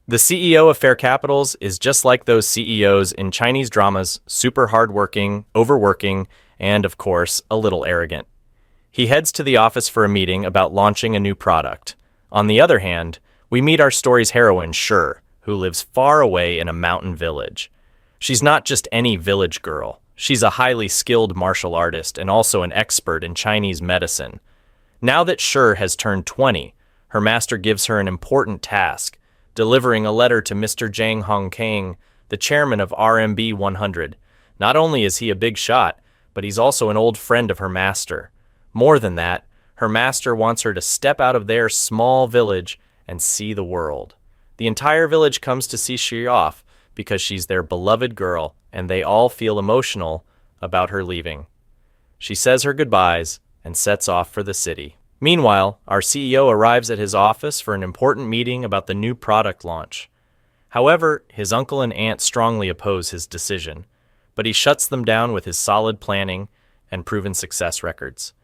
The CEO of Fair Capitals is just like those CEOs in Chinese dramas, super hardworking, overworking, and, of course, a little arrogant. He heads to the office for a meeting about launching a new product. On the other hand, we meet our story's heroine, Shur, who lives far away in a mountain village. She's not just any village girl. She's a highly skilled martial artist and also an expert in Chinese medicine. Now that Shur has turned 20, her master gives her an important task, delivering a letter to Mr. Zhang Hongkang, the chairman of RMB 100. Not only is he a big shot, but he's also an old friend of her master. More than that, her master wants her to step out of their small village and see the world. The entire village comes to see Shi off because she's their beloved girl, and they all feel emotional about her leaving. She says her goodbyes and sets off for the city. Meanwhile, our CEO arrives at his office for an important meeting about the new product launch. However, his uncle and aunt strongly oppose his decision, but he shuts them down with his solid planning and proven success records.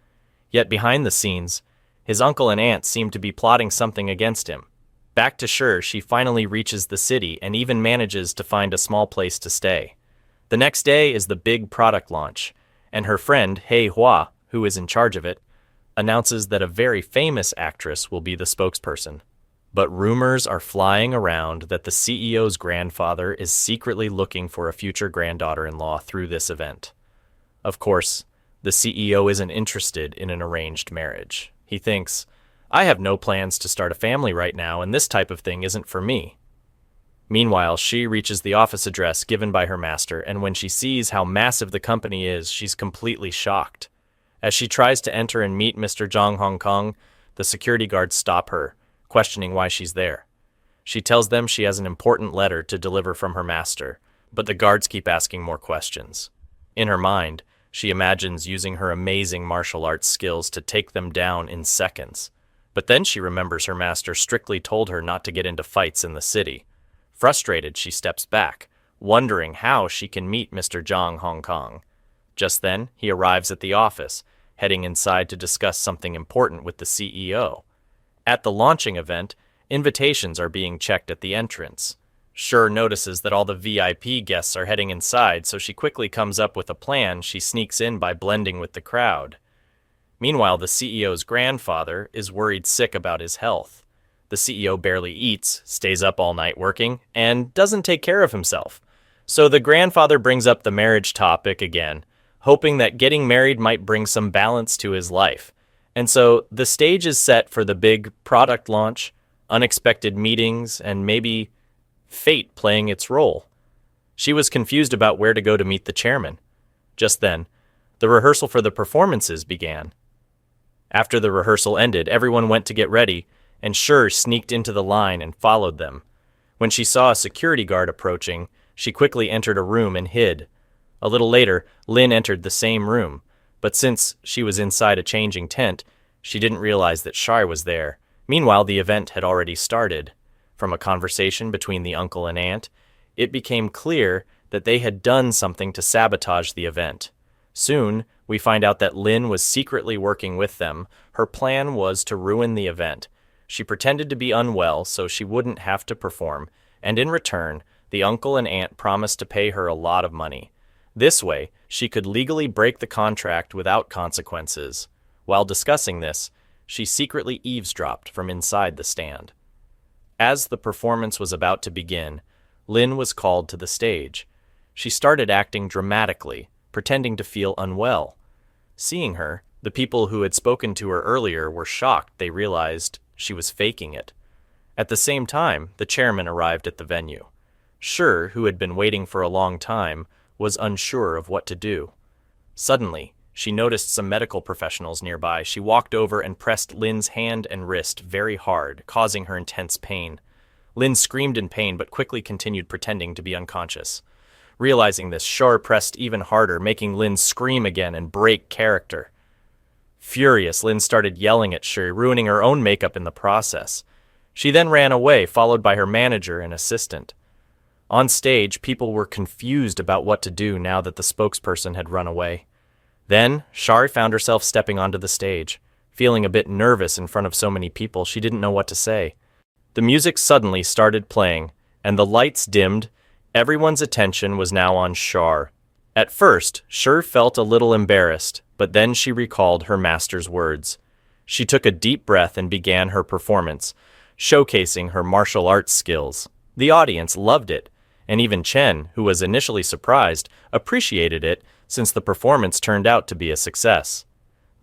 Yet behind the scenes, his uncle and aunt seem to be plotting something against him. Back to Shur, she finally reaches the city and even manages to find a small place to stay. The next day is the big product launch, and her friend, He Hua, who is in charge of it, announces that a very famous actress will be the spokesperson. But rumors are flying around that the CEO's grandfather is secretly looking for a future granddaughter-in-law through this event. Of course, the CEO isn't interested in an arranged marriage. He thinks, I have no plans to start a family right now, and this type of thing isn't for me. Meanwhile, she reaches the office address given by her master, and when she sees how massive the company is, she's completely shocked. As she tries to enter and meet Mr. Zhang Hongkong, the security guards stop her, questioning why she's there. She tells them she has an important letter to deliver from her master, but the guards keep asking more questions. In her mind, she imagines using her amazing martial arts skills to take them down in seconds. But then she remembers her master strictly told her not to get into fights in the city. Frustrated, she steps back, wondering how she can meet Mr. Zhang Hongkong. Just then, he arrives at the office, heading inside to discuss something important with the CEO. At the launching event, invitations are being checked at the entrance. Shur notices that all the VIP guests are heading inside, so she quickly comes up with a plan. She sneaks in by blending with the crowd. Meanwhile, the CEO's grandfather is worried sick about his health. The CEO barely eats, stays up all night working, and doesn't take care of himself. So the grandfather brings up the marriage topic again, hoping that getting married might bring some balance to his life. And so the stage is set for the big product launch, unexpected meetings, and maybe fate playing its role. She was confused about where to go to meet the chairman. Just then, the rehearsal for the performances began. After the rehearsal ended, everyone went to get ready, and Shur sneaked into the line and followed them. When she saw a security guard approaching, she quickly entered a room and hid. A little later, Lin entered the same room, but since she was inside a changing tent, she didn't realize that Shar was there. Meanwhile, the event had already started. From a conversation between the uncle and aunt, it became clear that they had done something to sabotage the event. Soon, we find out that Lin was secretly working with them. Her plan was to ruin the event. She pretended to be unwell so she wouldn't have to perform, and in return, the uncle and aunt promised to pay her a lot of money. This way, she could legally break the contract without consequences. While discussing this, she secretly eavesdropped from inside the stand. As the performance was about to begin, Lin was called to the stage. She started acting dramatically, pretending to feel unwell. Seeing her, the people who had spoken to her earlier were shocked. They realized she was faking it. At the same time, the chairman arrived at the venue. Shur, who had been waiting for a long time, was unsure of what to do. Suddenly, she noticed some medical professionals nearby. She walked over and pressed Lin's hand and wrist very hard, causing her intense pain. Lin screamed in pain but quickly continued pretending to be unconscious. Realizing this, Shur pressed even harder, making Lin scream again and break character. Furious, Lin started yelling at Shur, ruining her own makeup in the process. She then ran away, followed by her manager and assistant. On stage, people were confused about what to do now that the spokesperson had run away. Then, Shar found herself stepping onto the stage. Feeling a bit nervous in front of so many people, she didn't know what to say. The music suddenly started playing, and the lights dimmed. Everyone's attention was now on Shar. At first, Shur felt a little embarrassed, but then she recalled her master's words. She took a deep breath and began her performance, showcasing her martial arts skills. The audience loved it, and even Chen, who was initially surprised, appreciated it since the performance turned out to be a success.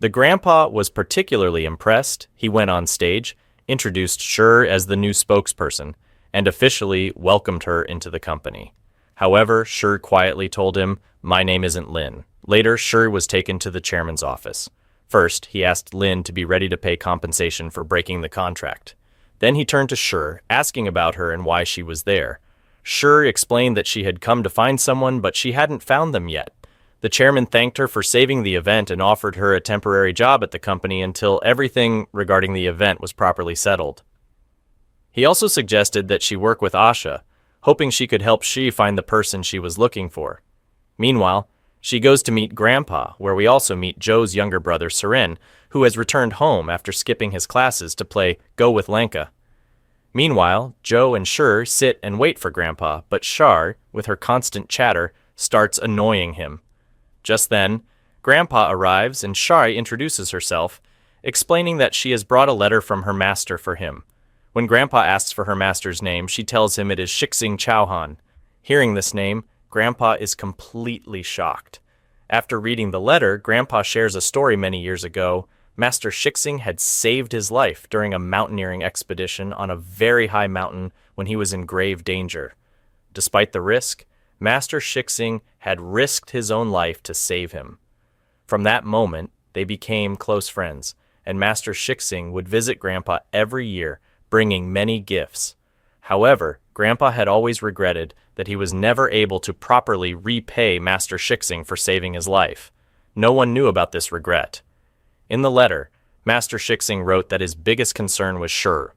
The grandpa was particularly impressed. He went on stage, introduced Shur as the new spokesperson, and officially welcomed her into the company. However, Shur quietly told him, "My name isn't Lin." Later, Shur was taken to the chairman's office. First, he asked Lin to be ready to pay compensation for breaking the contract. Then he turned to Shur, asking about her and why she was there. Shur explained that she had come to find someone, but she hadn't found them yet. The chairman thanked her for saving the event and offered her a temporary job at the company until everything regarding the event was properly settled. He also suggested that she work with Asha, hoping she could help she find the person she was looking for. Meanwhile, she goes to meet Grandpa, where we also meet Joe's younger brother Seren, who has returned home after skipping his classes to play Go with Lanka. Meanwhile, Joe and Shur sit and wait for Grandpa, but Shar, with her constant chatter, starts annoying him. Just then, Grandpa arrives and Shar introduces herself, explaining that she has brought a letter from her master for him. When Grandpa asks for her master's name, she tells him it is Shixing Chauhan. Hearing this name, Grandpa is completely shocked. After reading the letter, Grandpa shares a story many years ago. Master Shixing had saved his life during a mountaineering expedition on a very high mountain when he was in grave danger. Despite the risk, Master Shixing had risked his own life to save him. From that moment, they became close friends, and Master Shixing would visit Grandpa every year, bringing many gifts. However, Grandpa had always regretted that he was never able to properly repay Master Shixing for saving his life. No one knew about this regret. In the letter, Master Shixing wrote that his biggest concern was Shur,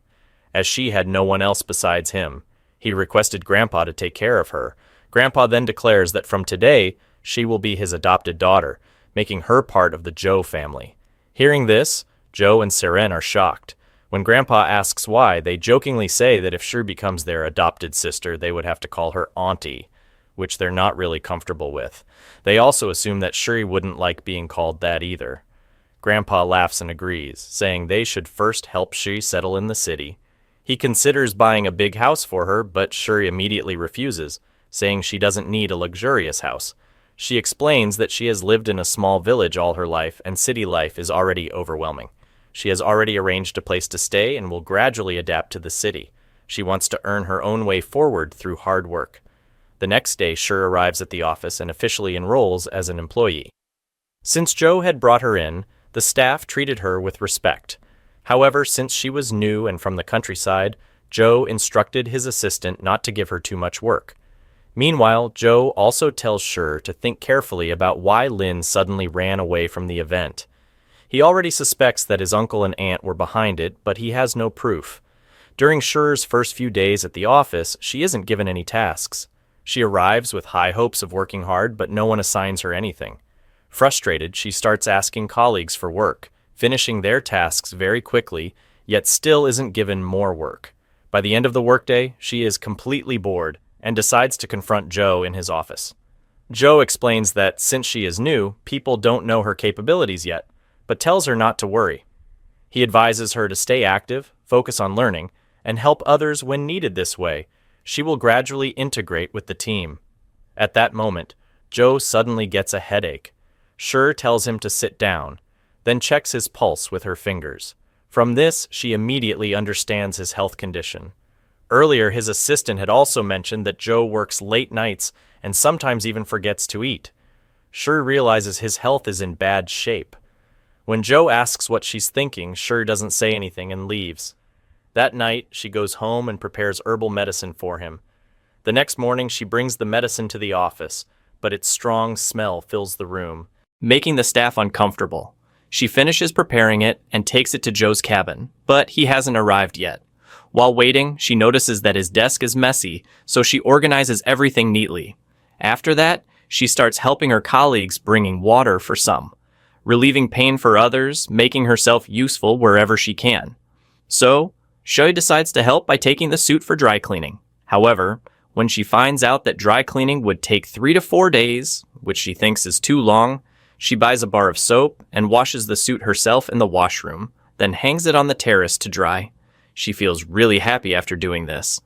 as she had no one else besides him. He requested Grandpa to take care of her. Grandpa then declares that from today, she will be his adopted daughter, making her part of the Zhou family. Hearing this, Joe and Seren are shocked. When Grandpa asks why, they jokingly say that if Shur becomes their adopted sister, they would have to call her Auntie, which they're not really comfortable with. They also assume that Shuri wouldn't like being called that either. Grandpa laughs and agrees, saying they should first help Shuri settle in the city. He considers buying a big house for her, but Shuri immediately refuses, saying she doesn't need a luxurious house. She explains that she has lived in a small village all her life, and city life is already overwhelming. She has already arranged a place to stay and will gradually adapt to the city. She wants to earn her own way forward through hard work. The next day, Shur arrives at the office and officially enrolls as an employee. Since Joe had brought her in, the staff treated her with respect. However, since she was new and from the countryside, Joe instructed his assistant not to give her too much work. Meanwhile, Joe also tells Shur to think carefully about why Lin suddenly ran away from the event. He already suspects that his uncle and aunt were behind it, but he has no proof. During Shur's first few days at the office, she isn't given any tasks. She arrives with high hopes of working hard, but no one assigns her anything. Frustrated, she starts asking colleagues for work, finishing their tasks very quickly, yet still isn't given more work. By the end of the workday, she is completely bored and decides to confront Joe in his office. Joe explains that since she is new, people don't know her capabilities yet, but tells her not to worry. He advises her to stay active, focus on learning, and help others when needed. This way, she will gradually integrate with the team. At that moment, Joe suddenly gets a headache. Shur tells him to sit down, then checks his pulse with her fingers. From this, she immediately understands his health condition. Earlier, his assistant had also mentioned that Joe works late nights and sometimes even forgets to eat. Shur realizes his health is in bad shape. When Joe asks what she's thinking, Shur doesn't say anything and leaves. That night, she goes home and prepares herbal medicine for him. The next morning, she brings the medicine to the office, but its strong smell fills the room, making the staff uncomfortable. She finishes preparing it and takes it to Joe's cabin, but he hasn't arrived yet. While waiting, she notices that his desk is messy, so she organizes everything neatly. After that, she starts helping her colleagues, bringing water for some, relieving pain for others, making herself useful wherever she can. So, Shui decides to help by taking the suit for dry cleaning. However, when she finds out that dry cleaning would take 3 to 4 days, which she thinks is too long, she buys a bar of soap and washes the suit herself in the washroom, then hangs it on the terrace to dry. She feels really happy after doing this.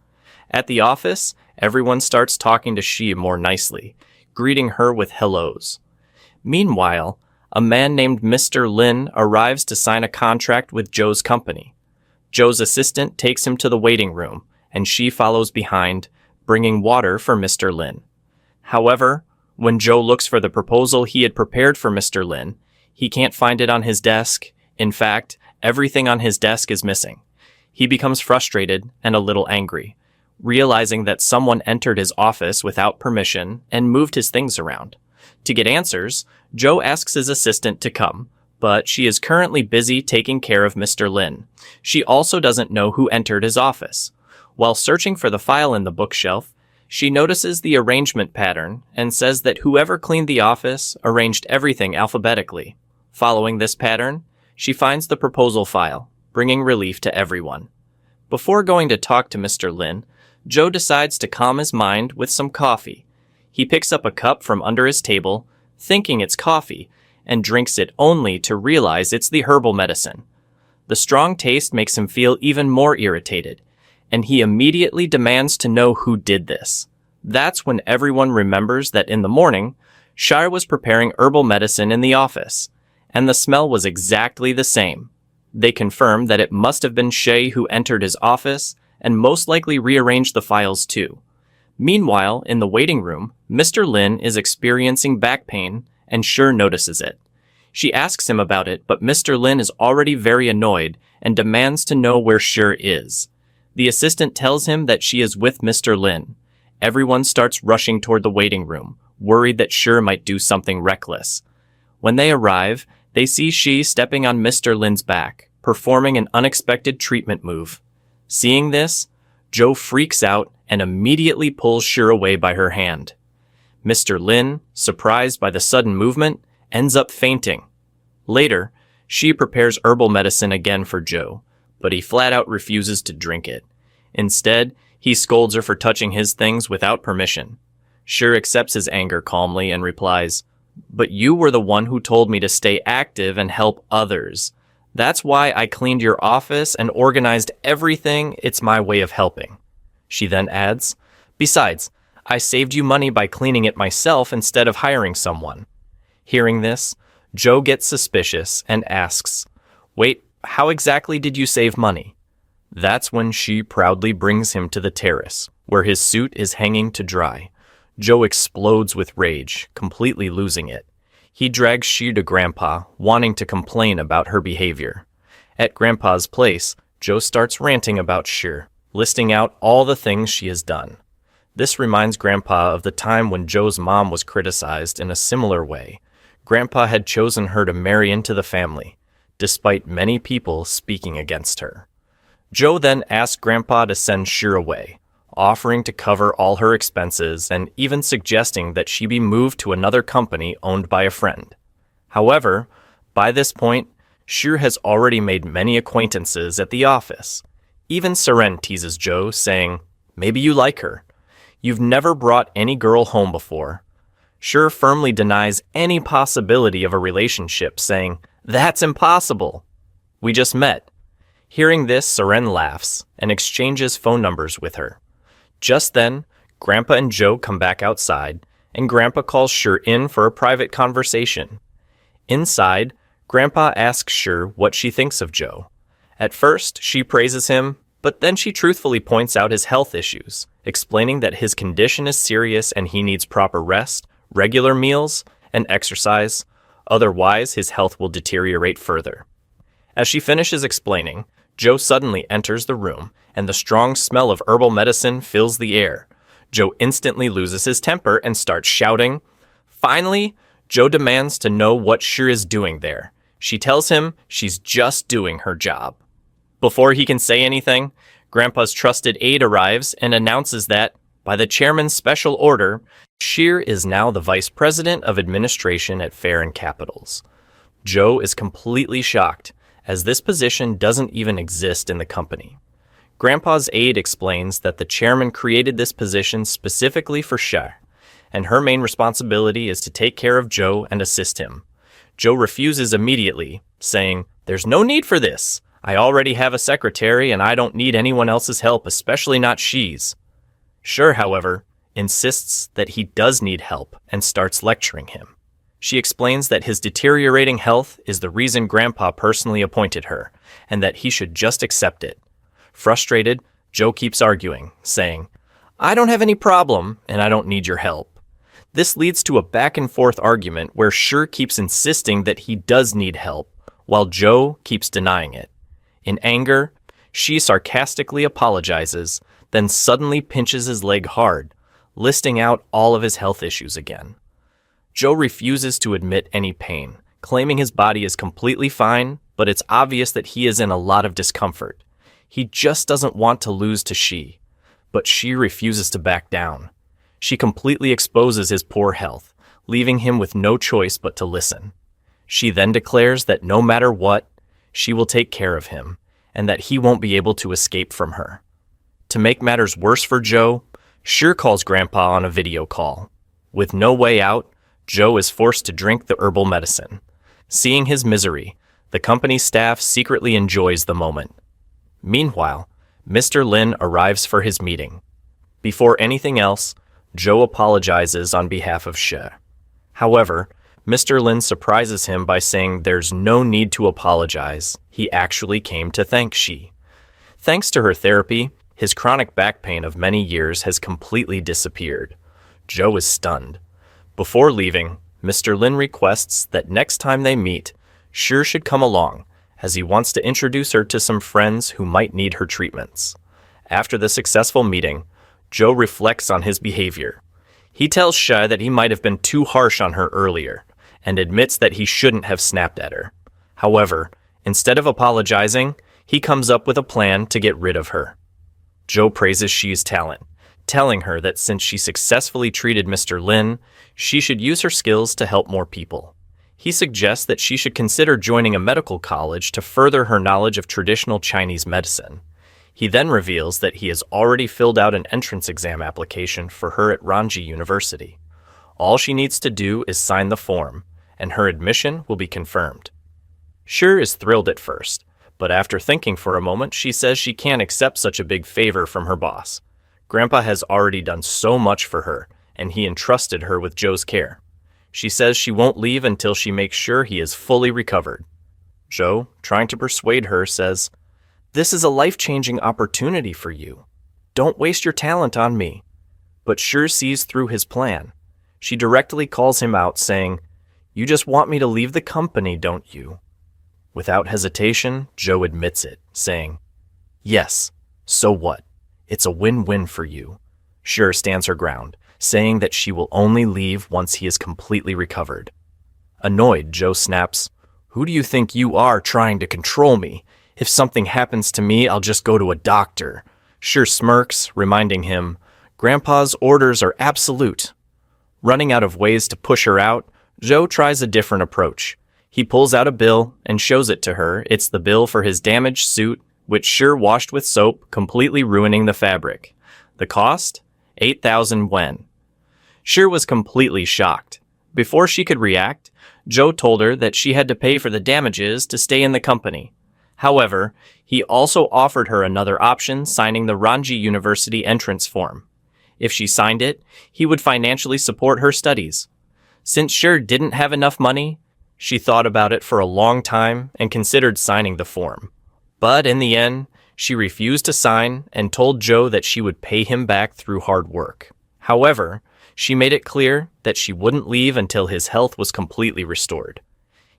At the office, everyone starts talking to Shi more nicely, greeting her with hellos. Meanwhile, a man named Mr. Lin arrives to sign a contract with Joe's company. Joe's assistant takes him to the waiting room, and Shi follows behind, bringing water for Mr. Lin. However, when Joe looks for the proposal he had prepared for Mr. Lin, he can't find it on his desk. In fact, everything on his desk is missing. He becomes frustrated and a little angry, realizing that someone entered his office without permission and moved his things around. To get answers, Joe asks his assistant to come, but she is currently busy taking care of Mr. Lin. She also doesn't know who entered his office. While searching for the file in the bookshelf, she notices the arrangement pattern and says that whoever cleaned the office arranged everything alphabetically. Following this pattern, she finds the proposal file, bringing relief to everyone. Before going to talk to Mr. Lin, Joe decides to calm his mind with some coffee. He picks up a cup from under his table, thinking it's coffee, and drinks it only to realize it's the herbal medicine. The strong taste makes him feel even more irritated, and he immediately demands to know who did this. That's when everyone remembers that in the morning, Shire was preparing herbal medicine in the office, and the smell was exactly the same. They confirm that it must have been Shay who entered his office and most likely rearranged the files too. Meanwhile, in the waiting room, Mr. Lin is experiencing back pain and Shire notices it. She asks him about it, but Mr. Lin is already very annoyed and demands to know where Shire is. The assistant tells him that she is with Mr. Lin. Everyone starts rushing toward the waiting room, worried that Shire might do something reckless. When they arrive, they see Shi stepping on Mr. Lin's back, performing an unexpected treatment move. Seeing this, Joe freaks out and immediately pulls Shire away by her hand. Mr. Lin, surprised by the sudden movement, ends up fainting. Later, Shi prepares herbal medicine again for Joe, but he flat out refuses to drink it. Instead, he scolds her for touching his things without permission. Shire accepts his anger calmly and replies, "But you were the one who told me to stay active and help others. That's why I cleaned your office and organized everything. It's my way of helping." She then adds, "Besides, I saved you money by cleaning it myself instead of hiring someone." Hearing this, Joe gets suspicious and asks, "Wait, how exactly did you save money?" That's when she proudly brings him to the terrace, where his suit is hanging to dry. Joe explodes with rage, completely losing it. He drags Shi to Grandpa, wanting to complain about her behavior. At Grandpa's place, Joe starts ranting about Shire, listing out all the things she has done. This reminds Grandpa of the time when Joe's mom was criticized in a similar way. Grandpa had chosen her to marry into the family, despite many people speaking against her. Joe then asked Grandpa to send Shire away, offering to cover all her expenses and even suggesting that she be moved to another company owned by a friend. However, by this point, Shire has already made many acquaintances at the office. Even Seren teases Joe, saying, "Maybe you like her. You've never brought any girl home before." Shire firmly denies any possibility of a relationship, saying, "That's impossible. We just met." Hearing this, Seren laughs and exchanges phone numbers with her. Just then, Grandpa and Joe come back outside, and Grandpa calls Shire in for a private conversation. Inside, Grandpa asks Shire what she thinks of Joe. At first, she praises him, but then she truthfully points out his health issues, explaining that his condition is serious and he needs proper rest, regular meals, and exercise. Otherwise, his health will deteriorate further. As she finishes explaining, Joe suddenly enters the room, and the strong smell of herbal medicine fills the air. Joe instantly loses his temper and starts shouting. Finally, Joe demands to know what Shire is doing there. She tells him she's just doing her job. Before he can say anything, Grandpa's trusted aide arrives and announces that, by the chairman's special order, Shire is now the vice president of administration at Fair & Capitals. Joe is completely shocked, as this position doesn't even exist in the company. Grandpa's aide explains that the chairman created this position specifically for She, and her main responsibility is to take care of Joe and assist him. Joe refuses immediately, saying, "There's no need for this. I already have a secretary and I don't need anyone else's help, especially not She's." She, however, insists that he does need help and starts lecturing him. She explains that his deteriorating health is the reason Grandpa personally appointed her, and that he should just accept it. Frustrated, Joe keeps arguing, saying, "I don't have any problem, and I don't need your help." This leads to a back-and-forth argument where She keeps insisting that he does need help, while Joe keeps denying it. In anger, she sarcastically apologizes, then suddenly pinches his leg hard, listing out all of his health issues again. Joe refuses to admit any pain, claiming his body is completely fine, but it's obvious that he is in a lot of discomfort. He just doesn't want to lose to She, but she refuses to back down. She completely exposes his poor health, leaving him with no choice but to listen. She then declares that no matter what, she will take care of him, and that he won't be able to escape from her. To make matters worse for Joe, She calls Grandpa on a video call. With no way out, Joe is forced to drink the herbal medicine. Seeing his misery, the company staff secretly enjoys the moment. Meanwhile, Mr. Lin arrives for his meeting. Before anything else, Joe apologizes on behalf of She. However, Mr. Lin surprises him by saying there's no need to apologize. He actually came to thank She. Thanks to her therapy, his chronic back pain of many years has completely disappeared. Joe is stunned. Before leaving, Mr. Lin requests that next time they meet, She should come along, as he wants to introduce her to some friends who might need her treatments. After the successful meeting, Joe reflects on his behavior. He tells She that he might have been too harsh on her earlier, and admits that he shouldn't have snapped at her. However, instead of apologizing, he comes up with a plan to get rid of her. Joe praises She's talent, telling her that since she successfully treated Mr. Lin, she should use her skills to help more people. He suggests that she should consider joining a medical college to further her knowledge of traditional Chinese medicine. He then reveals that he has already filled out an entrance exam application for her at Ranji University. All she needs to do is sign the form, and her admission will be confirmed. She is thrilled at first, but after thinking for a moment, she says she can't accept such a big favor from her boss. Grandpa has already done so much for her, and he entrusted her with Joe's care. She says she won't leave until she makes sure he is fully recovered. Joe, trying to persuade her, says, "This is a life-changing opportunity for you. Don't waste your talent on me." But She sees through his plan. She directly calls him out, saying, "You just want me to leave the company, don't you?" Without hesitation, Joe admits it, saying, "Yes, so what? It's a win-win for you." She stands her ground, saying that she will only leave once he is completely recovered. Annoyed, Joe snaps, "Who do you think you are trying to control me? If something happens to me, I'll just go to a doctor." She smirks, reminding him, "Grandpa's orders are absolute." Running out of ways to push her out, Joe tries a different approach. He pulls out a bill and shows it to her. It's the bill for his damaged suit, which She washed with soap, completely ruining the fabric. The cost? 8,000 yuan. She was completely shocked. Before she could react, Joe told her that she had to pay for the damages to stay in the company. However, he also offered her another option, signing the Ranji University entrance form. If she signed it, he would financially support her studies. Since She didn't have enough money, she thought about it for a long time and considered signing the form. But in the end, she refused to sign and told Joe that she would pay him back through hard work. However, she made it clear that she wouldn't leave until his health was completely restored.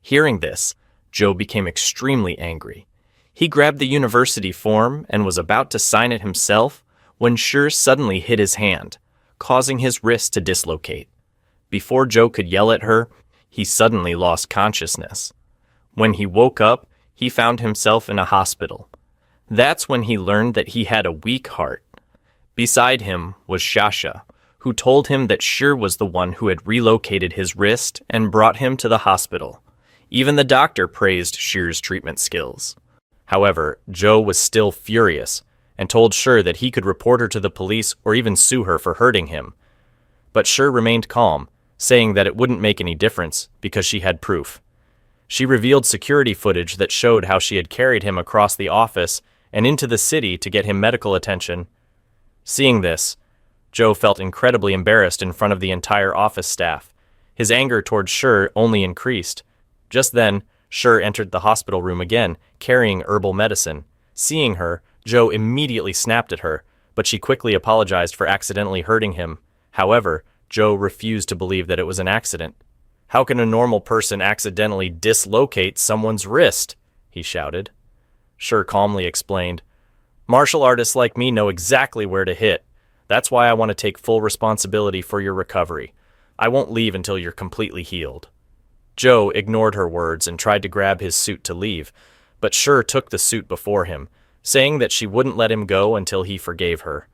Hearing this, Joe became extremely angry. He grabbed the university form and was about to sign it himself when She suddenly hit his hand, causing his wrist to dislocate. Before Joe could yell at her, he suddenly lost consciousness. When he woke up, he found himself in a hospital. That's when he learned that he had a weak heart. Beside him was Shasha, who told him that She was the one who had relocated his wrist and brought him to the hospital. Even the doctor praised She's treatment skills. However, Joe was still furious, and told Shi that he could report her to the police or even sue her for hurting him. But Shi remained calm, saying that it wouldn't make any difference because she had proof. She revealed security footage that showed how she had carried him across the office and into the city to get him medical attention. Seeing this, Joe felt incredibly embarrassed in front of the entire office staff. His anger towards Shi only increased. Just then, Shi entered the hospital room again, carrying herbal medicine. Seeing her, Joe immediately snapped at her, but she quickly apologized for accidentally hurting him. However, Joe refused to believe that it was an accident. "How can a normal person accidentally dislocate someone's wrist?" he shouted. Shi calmly explained, "Martial artists like me know exactly where to hit. That's why I want to take full responsibility for your recovery. I won't leave until you're completely healed." Joe ignored her words and tried to grab his suit to leave, but Shi took the suit before him, saying that she wouldn't let him go until he forgave her.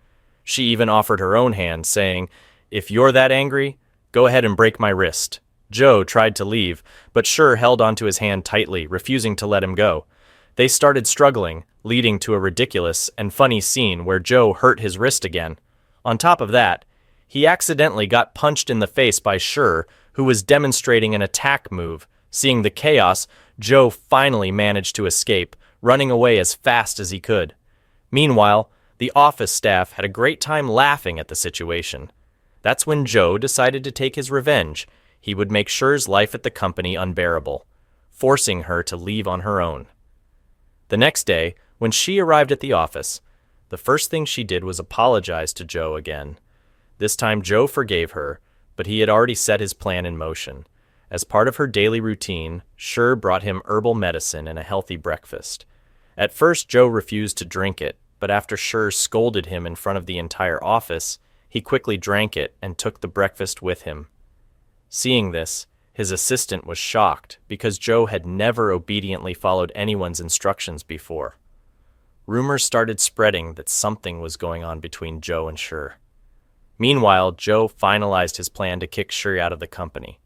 She even offered her own hand, saying, "If you're that angry, go ahead and break my wrist." Joe tried to leave, but Shi held onto his hand tightly, refusing to let him go. They started struggling, leading to a ridiculous and funny scene where Joe hurt his wrist again. On top of that, he accidentally got punched in the face by Shi, who was demonstrating an attack move. Seeing the chaos, Joe finally managed to escape, running away as fast as he could. Meanwhile, the office staff had a great time laughing at the situation. That's when Joe decided to take his revenge. He would make Shi's life at the company unbearable, forcing her to leave on her own. The next day, when she arrived at the office, the first thing she did was apologize to Joe again. This time Joe forgave her, but he had already set his plan in motion. As part of her daily routine, Shi brought him herbal medicine and a healthy breakfast. At first, Joe refused to drink it, but after Shi scolded him in front of the entire office, he quickly drank it and took the breakfast with him. Seeing this, his assistant was shocked because Joe had never obediently followed anyone's instructions before. Rumors started spreading that something was going on between Joe and Shi. Meanwhile, Joe finalized his plan to kick Shi out of the company.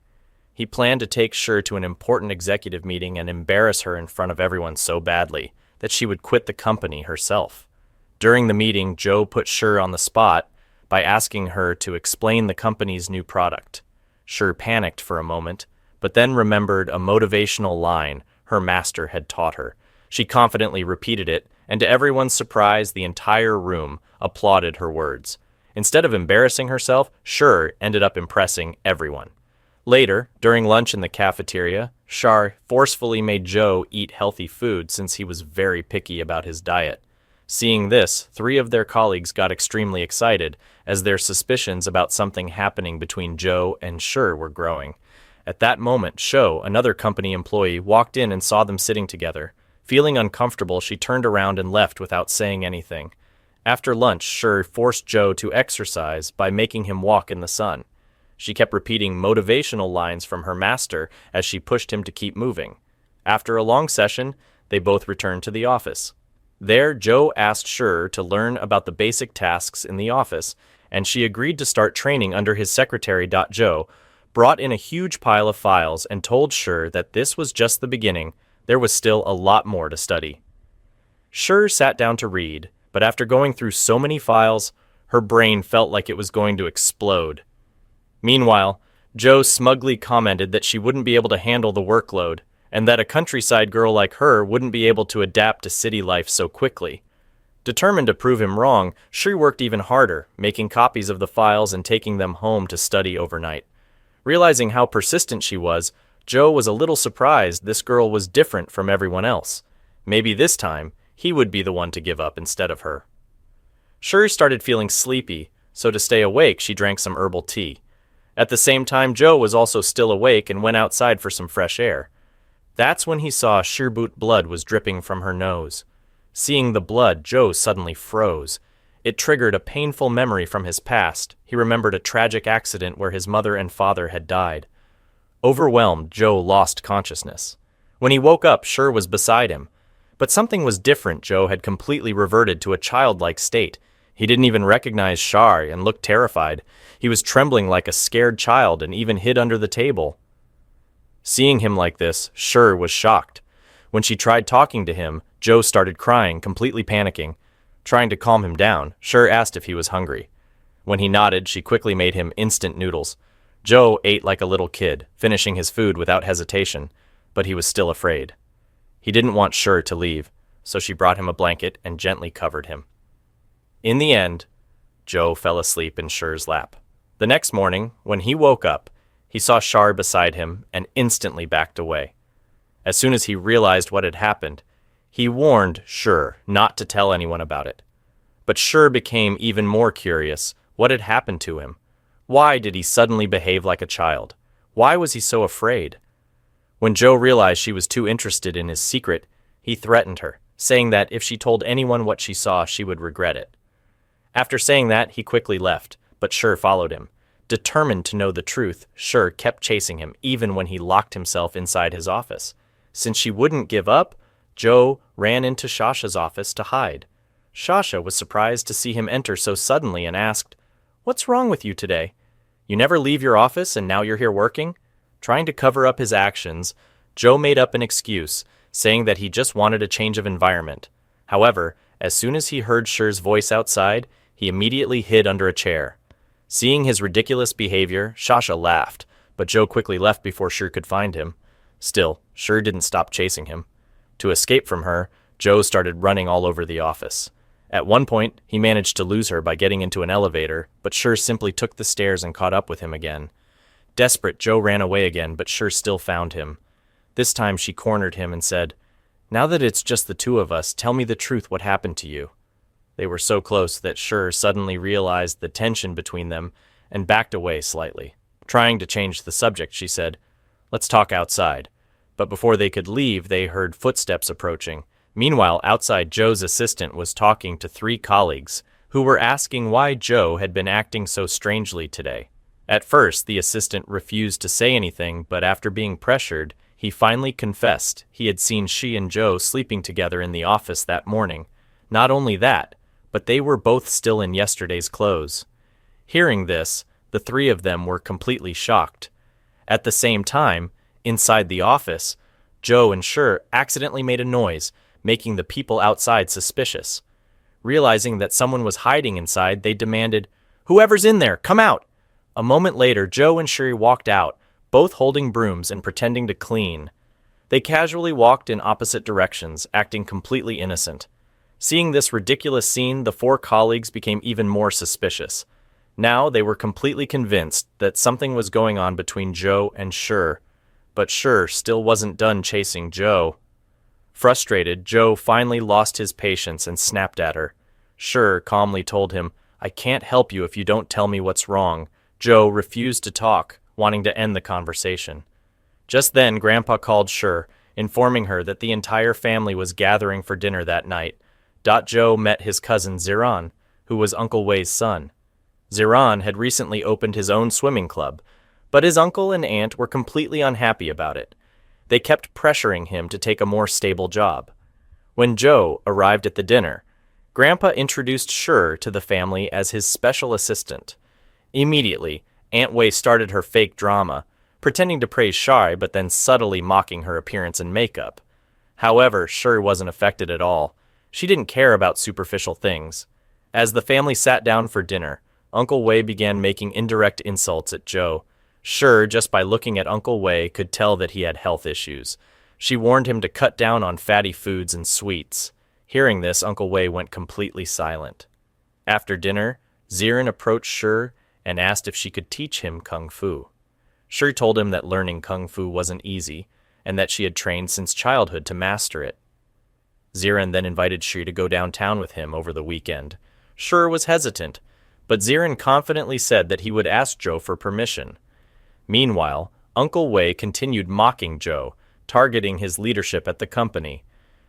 He planned to take Shi to an important executive meeting and embarrass her in front of everyone so badly that she would quit the company herself. During the meeting, Joe put Shi on the spot by asking her to explain the company's new product. Shi panicked for a moment, but then remembered a motivational line her master had taught her. She confidently repeated it, and to everyone's surprise, the entire room applauded her words. Instead of embarrassing herself, Shi ended up impressing everyone. Later, during lunch in the cafeteria, Shi forcefully made Joe eat healthy food since he was very picky about his diet. Seeing this, 3 of their colleagues got extremely excited as their suspicions about something happening between Joe and Shi were growing. At that moment, Sho, another company employee, walked in and saw them sitting together. Feeling uncomfortable, she turned around and left without saying anything. After lunch, Shi forced Joe to exercise by making him walk in the sun. She kept repeating motivational lines from her master as she pushed him to keep moving. After a long session, they both returned to the office. There, Joe asked Shi to learn about the basic tasks in the office, and she agreed to start training under his secretary. Joe brought in a huge pile of files and told Shi that this was just the beginning. There was still a lot more to study. Shi sat down to read, but after going through so many files, her brain felt like it was going to explode. Meanwhile, Joe smugly commented that she wouldn't be able to handle the workload, and that a countryside girl like her wouldn't be able to adapt to city life so quickly. Determined to prove him wrong, Shi worked even harder, making copies of the files and taking them home to study overnight. Realizing how persistent she was, Joe was a little surprised this girl was different from everyone else. Maybe this time, he would be the one to give up instead of her. Shi started feeling sleepy, so to stay awake, she drank some herbal tea. At the same time, Joe was also still awake and went outside for some fresh air. That's when he saw Shirboot blood was dripping from her nose. Seeing the blood, Joe suddenly froze. It triggered a painful memory from his past. He remembered a tragic accident where his mother and father had died. Overwhelmed, Joe lost consciousness. When he woke up, Shi was beside him. But something was different. Joe had completely reverted to a childlike state. He didn't even recognize Shar and looked terrified. He was trembling like a scared child and even hid under the table. Seeing him like this, Shi was shocked. When she tried talking to him, Joe started crying, completely panicking. Trying to calm him down, Shur asked if he was hungry. When he nodded, she quickly made him instant noodles. Joe ate like a little kid, finishing his food without hesitation, but he was still afraid. He didn't want Shur to leave, so she brought him a blanket and gently covered him. In the end, Joe fell asleep in Shur's lap. The next morning, when he woke up, he saw Shar beside him and instantly backed away. As soon as he realized what had happened, he warned Shur not to tell anyone about it. But Shur became even more curious. What had happened to him? Why did he suddenly behave like a child? Why was he so afraid? When Joe realized she was too interested in his secret, he threatened her, saying that if she told anyone what she saw, she would regret it. After saying that, he quickly left, but Shur followed him. Determined to know the truth, Shur kept chasing him even when he locked himself inside his office. Since she wouldn't give up, Joe ran into Shasha's office to hide. Shasha was surprised to see him enter so suddenly and asked, "What's wrong with you today? You never leave your office and now you're here working?" Trying to cover up his actions, Joe made up an excuse, saying that he just wanted a change of environment. However, as soon as he heard Shur's voice outside, he immediately hid under a chair. Seeing his ridiculous behavior, Shasha laughed, but Joe quickly left before Shur could find him. Still, Shur didn't stop chasing him. To escape from her, Joe started running all over the office. At one point, he managed to lose her by getting into an elevator, but Shur simply took the stairs and caught up with him again. Desperate, Joe ran away again, but Shur still found him. This time she cornered him and said, "Now that it's just the two of us, tell me the truth what happened to you." They were so close that Shur suddenly realized the tension between them and backed away slightly. Trying to change the subject, she said, "Let's talk outside." But before they could leave, they heard footsteps approaching. Meanwhile, outside, Joe's assistant was talking to 3 colleagues who were asking why Joe had been acting so strangely today. At first, the assistant refused to say anything, but after being pressured, he finally confessed he had seen she and Joe sleeping together in the office that morning. Not only that, but they were both still in yesterday's clothes. Hearing this, the 3 of them were completely shocked. At the same time, inside the office, Joe and Shur accidentally made a noise, making the people outside suspicious. Realizing that someone was hiding inside, they demanded, "Whoever's in there, come out!" A moment later, Joe and Shuri walked out, both holding brooms and pretending to clean. They casually walked in opposite directions, acting completely innocent. Seeing this ridiculous scene, the 4 colleagues became even more suspicious. Now they were completely convinced that something was going on between Joe and Shur, but Shur still wasn't done chasing Joe. Frustrated, Joe finally lost his patience and snapped at her. Shur calmly told him, "I can't help you if you don't tell me what's wrong." Joe refused to talk, wanting to end the conversation. Just then, Grandpa called Shur, informing her that the entire family was gathering for dinner that night. Joe met his cousin Ziran, who was Uncle Wei's son. Ziran had recently opened his own swimming club, but his uncle and aunt were completely unhappy about it. They kept pressuring him to take a more stable job. When Joe arrived at the dinner, Grandpa introduced Shur to the family as his special assistant. Immediately, Aunt Wei started her fake drama, pretending to praise Shai but then subtly mocking her appearance and makeup. However, Shur wasn't affected at all. She didn't care about superficial things. As the family sat down for dinner, Uncle Wei began making indirect insults at Joe. Shur, just by looking at Uncle Wei, could tell that he had health issues. She warned him to cut down on fatty foods and sweets. Hearing this, Uncle Wei went completely silent. After dinner, Ziran approached Shur and asked if she could teach him Kung Fu. Shur told him that learning Kung Fu wasn't easy, and that she had trained since childhood to master it. Ziran then invited Shur to go downtown with him over the weekend. Shur was hesitant, but Ziran confidently said that he would ask Joe for permission. Meanwhile, Uncle Wei continued mocking Joe, targeting his leadership at the company.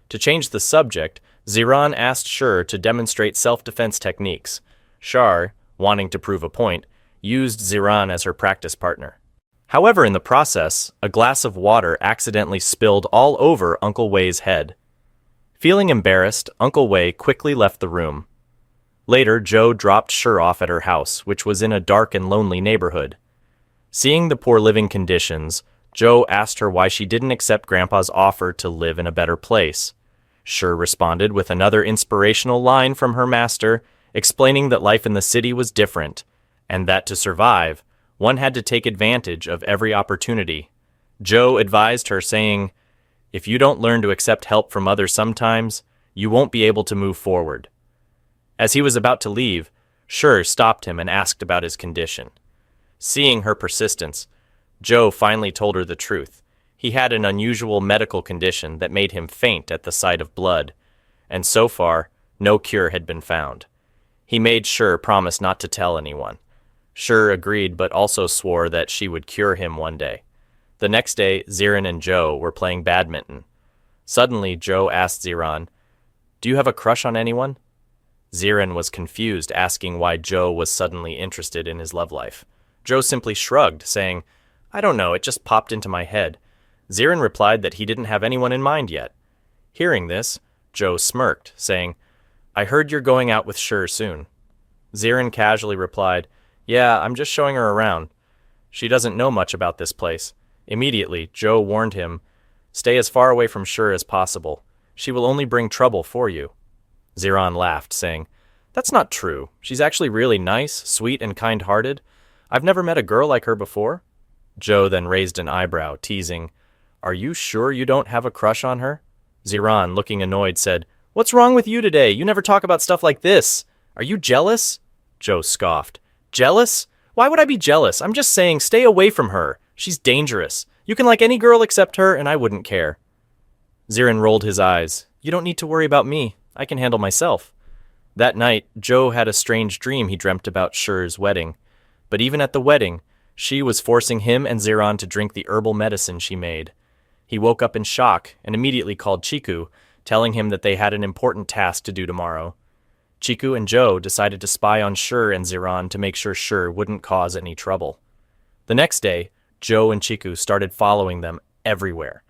To change the subject, Ziran asked Shur to demonstrate self-defense techniques. Shar, wanting to prove a point, used Ziran as her practice partner. However, in the process, a glass of water accidentally spilled all over Uncle Wei's head. Feeling embarrassed, Uncle Wei quickly left the room. Later, Joe dropped Shur off at her house, which was in a dark and lonely neighborhood. Seeing the poor living conditions, Joe asked her why she didn't accept Grandpa's offer to live in a better place. Shur responded with another inspirational line from her master, explaining that life in the city was different, and that to survive, one had to take advantage of every opportunity. Zhou advised her, saying, "If you don't learn to accept help from others sometimes, you won't be able to move forward." As he was about to leave, Shur stopped him and asked about his condition. Seeing her persistence, Zhou finally told her the truth. He had an unusual medical condition that made him faint at the sight of blood, and so far, no cure had been found. He made Shur promise not to tell anyone. Shur agreed, but also swore that she would cure him one day. The next day, Ziran and Zhou were playing badminton. Suddenly, Zhou asked Ziran, "Do you have a crush on anyone?" Ziran was confused, asking why Zhou was suddenly interested in his love life. Zhou simply shrugged, saying, "I don't know, it just popped into my head." Ziran replied that he didn't have anyone in mind yet. Hearing this, Zhou smirked, saying, "I heard you're going out with Shur soon." Ziran casually replied, "Yeah, I'm just showing her around. She doesn't know much about this place." Immediately, Zhou warned him, "Stay as far away from Shur as possible. She will only bring trouble for you." Ziran laughed, saying, "That's not true. She's actually really nice, sweet, and kind-hearted. I've never met a girl like her before." Zhou then raised an eyebrow, teasing, "Are you sure you don't have a crush on her?" Ziran, looking annoyed, said, "What's wrong with you today? You never talk about stuff like this. Are you jealous?" Zhou scoffed. "Jealous? Why would I be jealous? I'm just saying stay away from her. She's dangerous. You can like any girl except her, and I wouldn't care." Ziran rolled his eyes. "You don't need to worry about me. I can handle myself." That night, Zhou had a strange dream he dreamt about Shur's wedding. But even at the wedding, she was forcing him and Ziran to drink the herbal medicine she made. He woke up in shock and immediately called Chiku, telling him that they had an important task to do tomorrow. Chiku and Zhou decided to spy on Shur and Ziran to make sure Shur wouldn't cause any trouble. The next day, Zhou and Chiku started following them everywhere.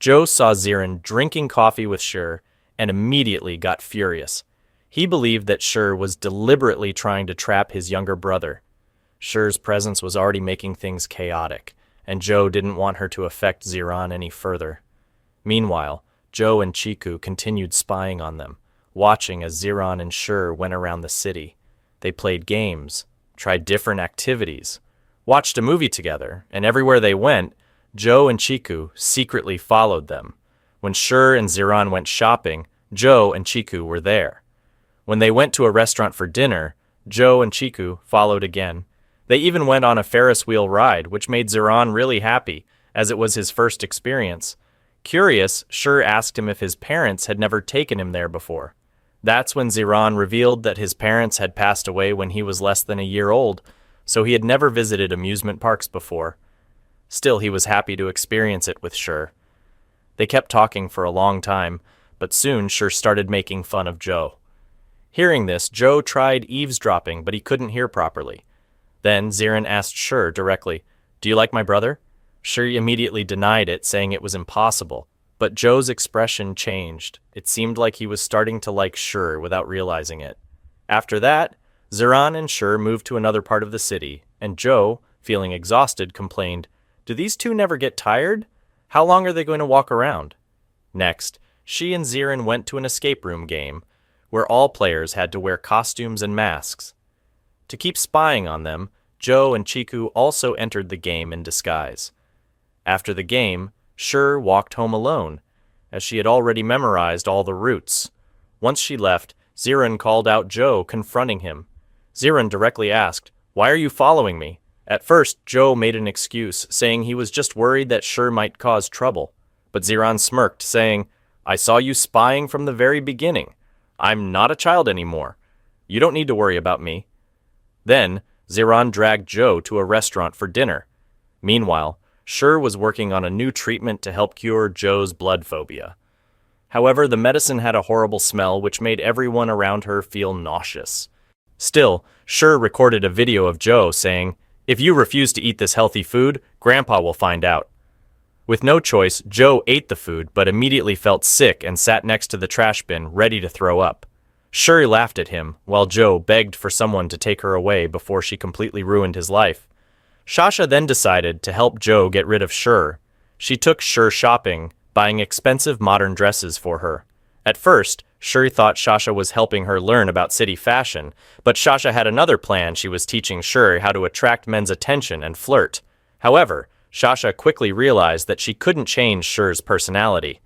Zhou saw Ziran drinking coffee with Shur and immediately got furious. He believed that Shur was deliberately trying to trap his younger brother. Shur's presence was already making things chaotic, and Zhou didn't want her to affect Ziran any further. Meanwhile, Zhou and Chiku continued spying on them, watching as Ziran and Shur went around the city. They played games, tried different activities, watched a movie together, and everywhere they went, Zhou and Chiku secretly followed them. When Shur and Ziran went shopping, Zhou and Chiku were there. When they went to a restaurant for dinner, Zhou and Chiku followed again. They even went on a Ferris wheel ride, which made Ziran really happy, as it was his first experience. Curious, Shur asked him if his parents had never taken him there before. That's when Ziran revealed that his parents had passed away when he was less than a year old, so he had never visited amusement parks before. Still, he was happy to experience it with Shur. They kept talking for a long time, but soon Shur started making fun of Zhou. Hearing this, Zhou tried eavesdropping, but he couldn't hear properly. Then Ziran asked Shur directly, "Do you like my brother?" Shur immediately denied it, saying it was impossible. But Zhou's expression changed. It seemed like he was starting to like Shur without realizing it. After that, Ziran and Shur moved to another part of the city, and Zhou, feeling exhausted, complained, "Do these two never get tired? How long are they going to walk around?" Next, she and Ziran went to an escape room game, where all players had to wear costumes and masks. To keep spying on them, Zhou and Chiku also entered the game in disguise. After the game, Shur walked home alone, as she had already memorized all the routes. Once she left, Ziran called out Zhou, confronting him. Ziran directly asked, "Why are you following me?" At first, Zhou made an excuse, saying he was just worried that Shur might cause trouble. But Ziran smirked, saying, "I saw you spying from the very beginning. I'm not a child anymore. You don't need to worry about me." Then, Ziran dragged Zhou to a restaurant for dinner. Meanwhile, Shur was working on a new treatment to help cure Zhou's blood phobia. However, the medicine had a horrible smell which made everyone around her feel nauseous. Still, Shur recorded a video of Zhou saying, "If you refuse to eat this healthy food, Grandpa will find out." With no choice, Zhou ate the food but immediately felt sick and sat next to the trash bin, ready to throw up. Shuri laughed at him, while Zhou begged for someone to take her away before she completely ruined his life. Shasha then decided to help Zhou get rid of Shur. She took Shur shopping, buying expensive modern dresses for her. At first, Shuri thought Shasha was helping her learn about city fashion, but Shasha had another plan. She was teaching Shuri how to attract men's attention and flirt. However, Shasha quickly realized that she couldn't change Shuri's personality.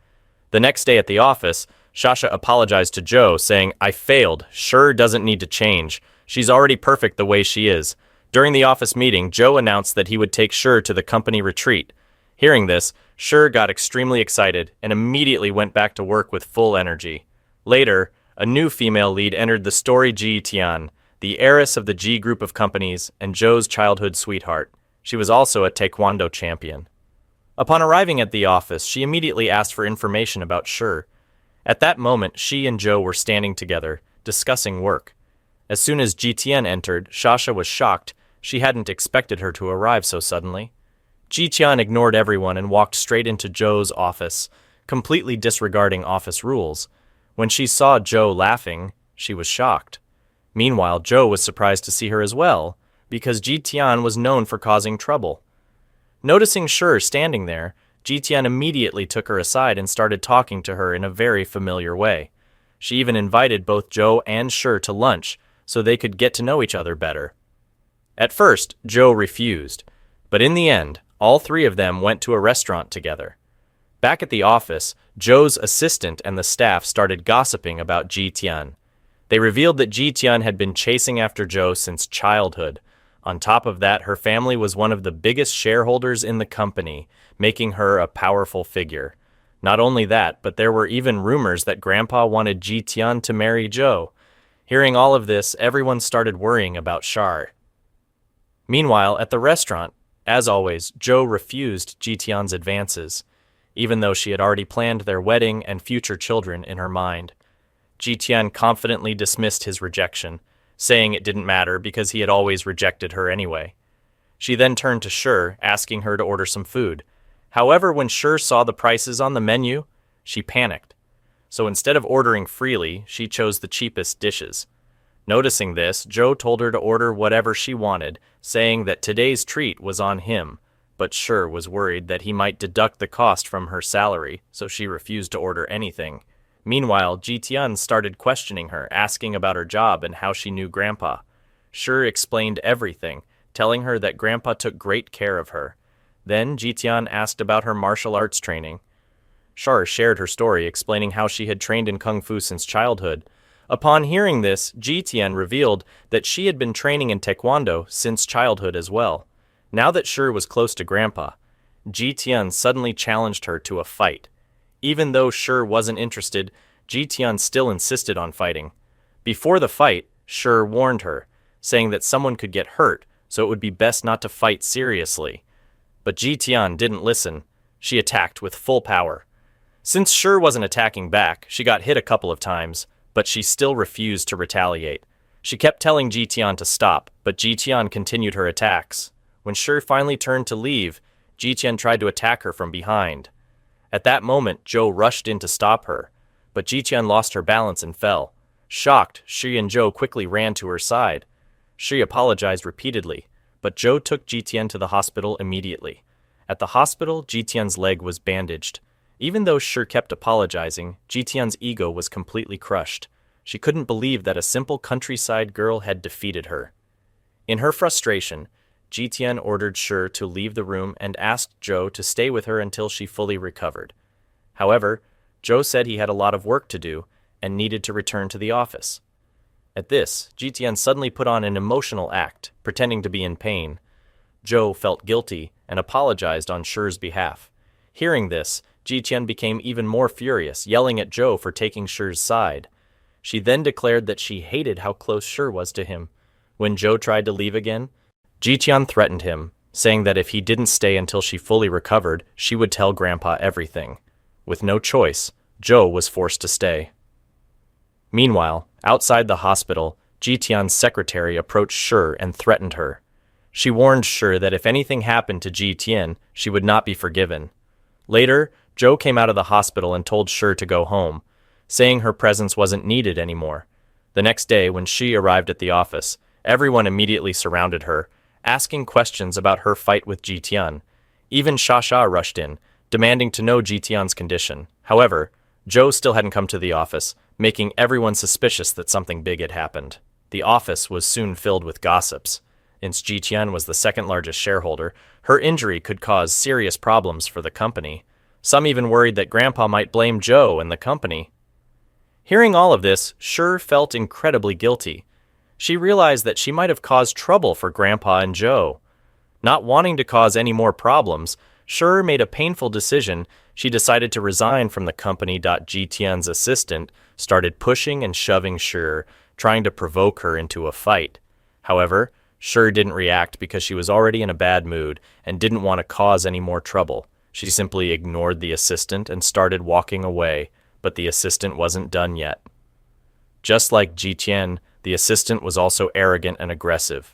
The next day at the office, Shasha apologized to Joe, saying, "I failed. Shuri doesn't need to change. She's already perfect the way she is." During the office meeting, Joe announced that he would take Shuri to the company retreat. Hearing this, Shuri got extremely excited and immediately went back to work with full energy. Later, a new female lead entered the story, Ji Tian, the heiress of the G group of companies and Joe's childhood sweetheart. She was also a taekwondo champion. Upon arriving at the office, she immediately asked for information about Shuri. At that moment, she and Joe were standing together, discussing work. As soon as Ji Tian entered, Shasha was shocked. She hadn't expected her to arrive so suddenly. Ji Tian ignored everyone and walked straight into Joe's office, completely disregarding office rules. When she saw Joe laughing, she was shocked. Meanwhile, Joe was surprised to see her as well, because Ji Tian was known for causing trouble. Noticing Shuri standing there, Ji Tian immediately took her aside and started talking to her in a very familiar way. She even invited both Joe and Shuri to lunch so they could get to know each other better. At first, Joe refused, but in the end, all three of them went to a restaurant together. Back at the office, Joe's assistant and the staff started gossiping about Ji Tian. They revealed that Ji Tian had been chasing after Joe since childhood. On top of that, her family was one of the biggest shareholders in the company, making her a powerful figure. Not only that, but there were even rumors that Grandpa wanted Ji Tian to marry Joe. Hearing all of this, everyone started worrying about Shuri. Meanwhile, at the restaurant, as always, Joe refused Ji Tian's advances, even though she had already planned their wedding and future children in her mind. Ji Tian confidently dismissed his rejection, saying it didn't matter because he had always rejected her anyway. She then turned to Shuri, asking her to order some food. However, when Shuri saw the prices on the menu, she panicked. So instead of ordering freely, she chose the cheapest dishes. Noticing this, Joe told her to order whatever she wanted, saying that today's treat was on him, but Shuri was worried that he might deduct the cost from her salary, so she refused to order anything. Meanwhile, Ji Tian started questioning her, asking about her job and how she knew Grandpa. Shuri explained everything, telling her that Grandpa took great care of her. Then Ji Tian asked about her martial arts training. Shuri shared her story, explaining how she had trained in Kung Fu since childhood. Upon hearing this, Ji Tian revealed that she had been training in Taekwondo since childhood as well. Now that Shuri was close to Grandpa, Ji Tian suddenly challenged her to a fight. Even though Shuri wasn't interested, Ji Tian still insisted on fighting. Before the fight, Shuri warned her, saying that someone could get hurt, so it would be best not to fight seriously. But Ji Tian didn't listen. She attacked with full power. Since Shuri wasn't attacking back, she got hit a couple of times, but she still refused to retaliate. She kept telling Ji Tian to stop, but Ji Tian continued her attacks. When Shuri finally turned to leave, Ji Tian tried to attack her from behind. At that moment, Joe rushed in to stop her, but Ji Tian lost her balance and fell. Shocked, Shuri and Joe quickly ran to her side. Shuri apologized repeatedly, but Joe took Ji Tian to the hospital immediately. At the hospital, Ji Tian's leg was bandaged. Even though Shuri kept apologizing, Ji Tian's ego was completely crushed. She couldn't believe that a simple countryside girl had defeated her. In her frustration, Ji Tian ordered Shuri to leave the room and asked Joe to stay with her until she fully recovered. However, Joe said he had a lot of work to do and needed to return to the office. At this, Ji Tian suddenly put on an emotional act, pretending to be in pain. Joe felt guilty and apologized on Shuri's behalf. Hearing this, Ji Tian became even more furious, yelling at Joe for taking Shuri's side. She then declared that she hated how close Shuri was to him. When Joe tried to leave again, Ji Tian threatened him, saying that if he didn't stay until she fully recovered, she would tell Grandpa everything. With no choice, Joe was forced to stay. Meanwhile, outside the hospital, Ji Tian's secretary approached Shuri and threatened her. She warned Shuri that if anything happened to Ji Tian, she would not be forgiven. Later, Joe came out of the hospital and told Shuri to go home, saying her presence wasn't needed anymore. The next day, when she arrived at the office, everyone immediately surrounded her, asking questions about her fight with Ji Tian. Even Shasha rushed in, demanding to know Ji Tian's condition. However, Joe still hadn't come to the office, making everyone suspicious that something big had happened. The office was soon filled with gossips. Since Ji Tian was the second largest shareholder, her injury could cause serious problems for the company. Some even worried that Grandpa might blame Joe and the company. Hearing all of this, Shi felt incredibly guilty. She realized that she might have caused trouble for Grandpa and Joe. Not wanting to cause any more problems, Shi made a painful decision. She decided to resign from the company. Ji Tian's assistant started pushing and shoving Shi, trying to provoke her into a fight. However, Shi didn't react because she was already in a bad mood and didn't want to cause any more trouble. She simply ignored the assistant and started walking away, but the assistant wasn't done yet. Just like Ji Tian, the assistant was also arrogant and aggressive.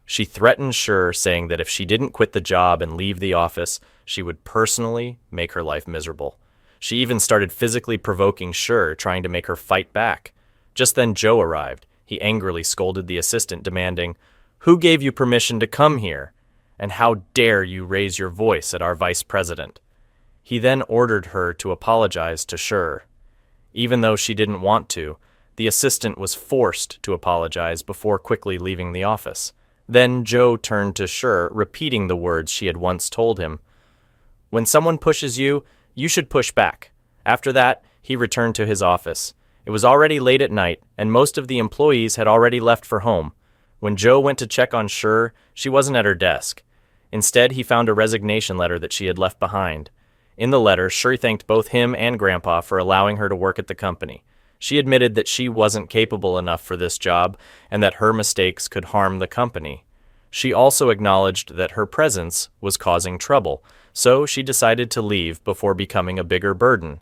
She threatened Shi, saying that if she didn't quit the job and leave the office, she would personally make her life miserable. She even started physically provoking Shi, trying to make her fight back. Just then Joe arrived. He angrily scolded the assistant, demanding, "Who gave you permission to come here? And how dare you raise your voice at our vice president?" He then ordered her to apologize to Shi. Even though she didn't want to, the assistant was forced to apologize before quickly leaving the office. Then Joe turned to Shi, repeating the words she had once told him. "When someone pushes you, you should push back." After that, he returned to his office. It was already late at night, and most of the employees had already left for home. When Joe went to check on Shi, she wasn't at her desk. Instead, he found a resignation letter that she had left behind. In the letter, Shi thanked both him and Grandpa for allowing her to work at the company. She admitted that she wasn't capable enough for this job and that her mistakes could harm the company. She also acknowledged that her presence was causing trouble, so she decided to leave before becoming a bigger burden.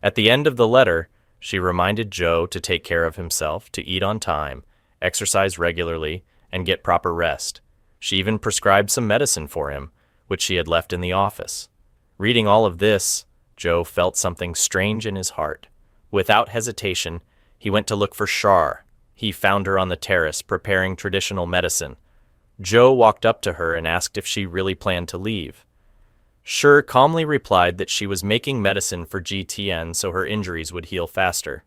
At the end of the letter, she reminded Joe to take care of himself, to eat on time, exercise regularly, and get proper rest. She even prescribed some medicine for him, which she had left in the office. Reading all of this, Joe felt something strange in his heart. Without hesitation, he went to look for Shi. He found her on the terrace preparing traditional medicine. Joe walked up to her and asked if she really planned to leave. Shi calmly replied that she was making medicine for Ji Tian so her injuries would heal faster.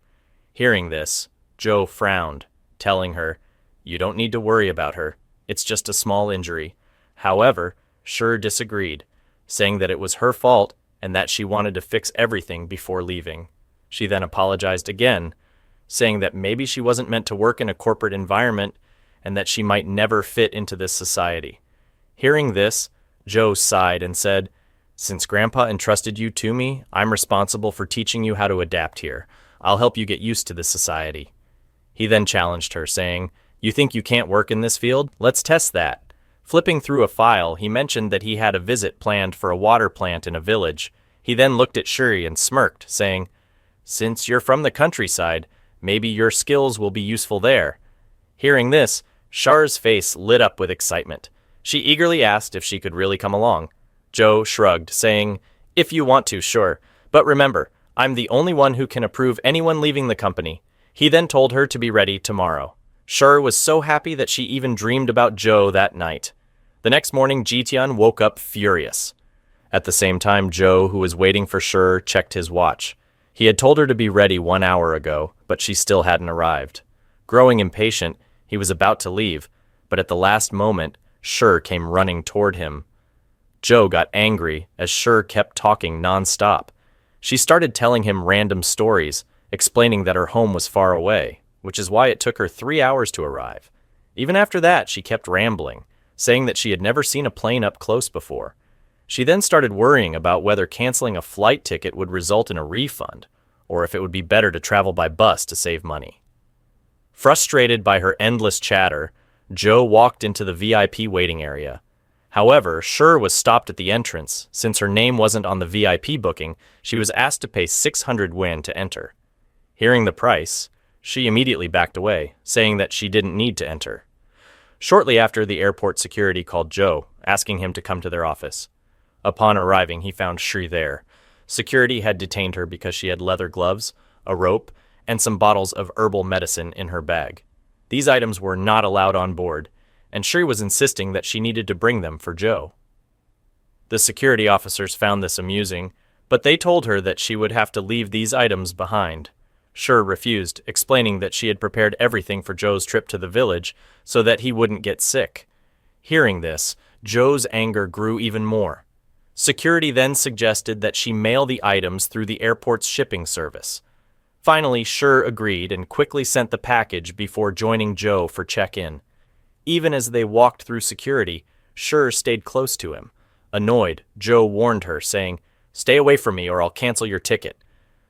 Hearing this, Joe frowned, telling her, "You don't need to worry about her. It's just a small injury." However, Shi disagreed, saying that it was her fault and that she wanted to fix everything before leaving. She then apologized again, saying that maybe she wasn't meant to work in a corporate environment and that she might never fit into this society. Hearing this, Joe sighed and said, "Since Grandpa entrusted you to me, I'm responsible for teaching you how to adapt here. I'll help you get used to this society." He then challenged her, saying, "You think you can't work in this field? Let's test that." Flipping through a file, he mentioned that he had a visit planned for a water plant in a village. He then looked at Shi and smirked, saying, "Since you're from the countryside, maybe your skills will be useful there." Hearing this, Shi's face lit up with excitement. She eagerly asked if she could really come along. Joe shrugged, saying, "If you want to, sure. But remember, I'm the only one who can approve anyone leaving the company." He then told her to be ready tomorrow. Shi was so happy that she even dreamed about Joe that night. The next morning, Ji Tian woke up furious. At the same time, Joe, who was waiting for Shi, checked his watch. He had told her to be ready 1 hour ago, but she still hadn't arrived. Growing impatient, he was about to leave, but at the last moment, Shi came running toward him. Joe got angry as Shi kept talking non-stop. She started telling him random stories, explaining that her home was far away, which is why it took her 3 hours to arrive. Even after that, she kept rambling, saying that she had never seen a plane up close before. She then started worrying about whether canceling a flight ticket would result in a refund, or if it would be better to travel by bus to save money. Frustrated by her endless chatter, Joe walked into the VIP waiting area. However, Shi was stopped at the entrance. Since her name wasn't on the VIP booking, she was asked to pay 600 yuan to enter. Hearing the price, she immediately backed away, saying that she didn't need to enter. Shortly after, the airport security called Joe, asking him to come to their office. Upon arriving, he found Shi there. Security had detained her because she had leather gloves, a rope, and some bottles of herbal medicine in her bag. These items were not allowed on board, and Shi was insisting that she needed to bring them for Joe. The security officers found this amusing, but they told her that she would have to leave these items behind. Shur refused, explaining that she had prepared everything for Joe's trip to the village so that he wouldn't get sick. Hearing this, Joe's anger grew even more. Security then suggested that she mail the items through the airport's shipping service. Finally, Shur agreed and quickly sent the package before joining Joe for check-in. Even as they walked through security, Shur stayed close to him. Annoyed, Joe warned her, saying, "Stay away from me or I'll cancel your ticket."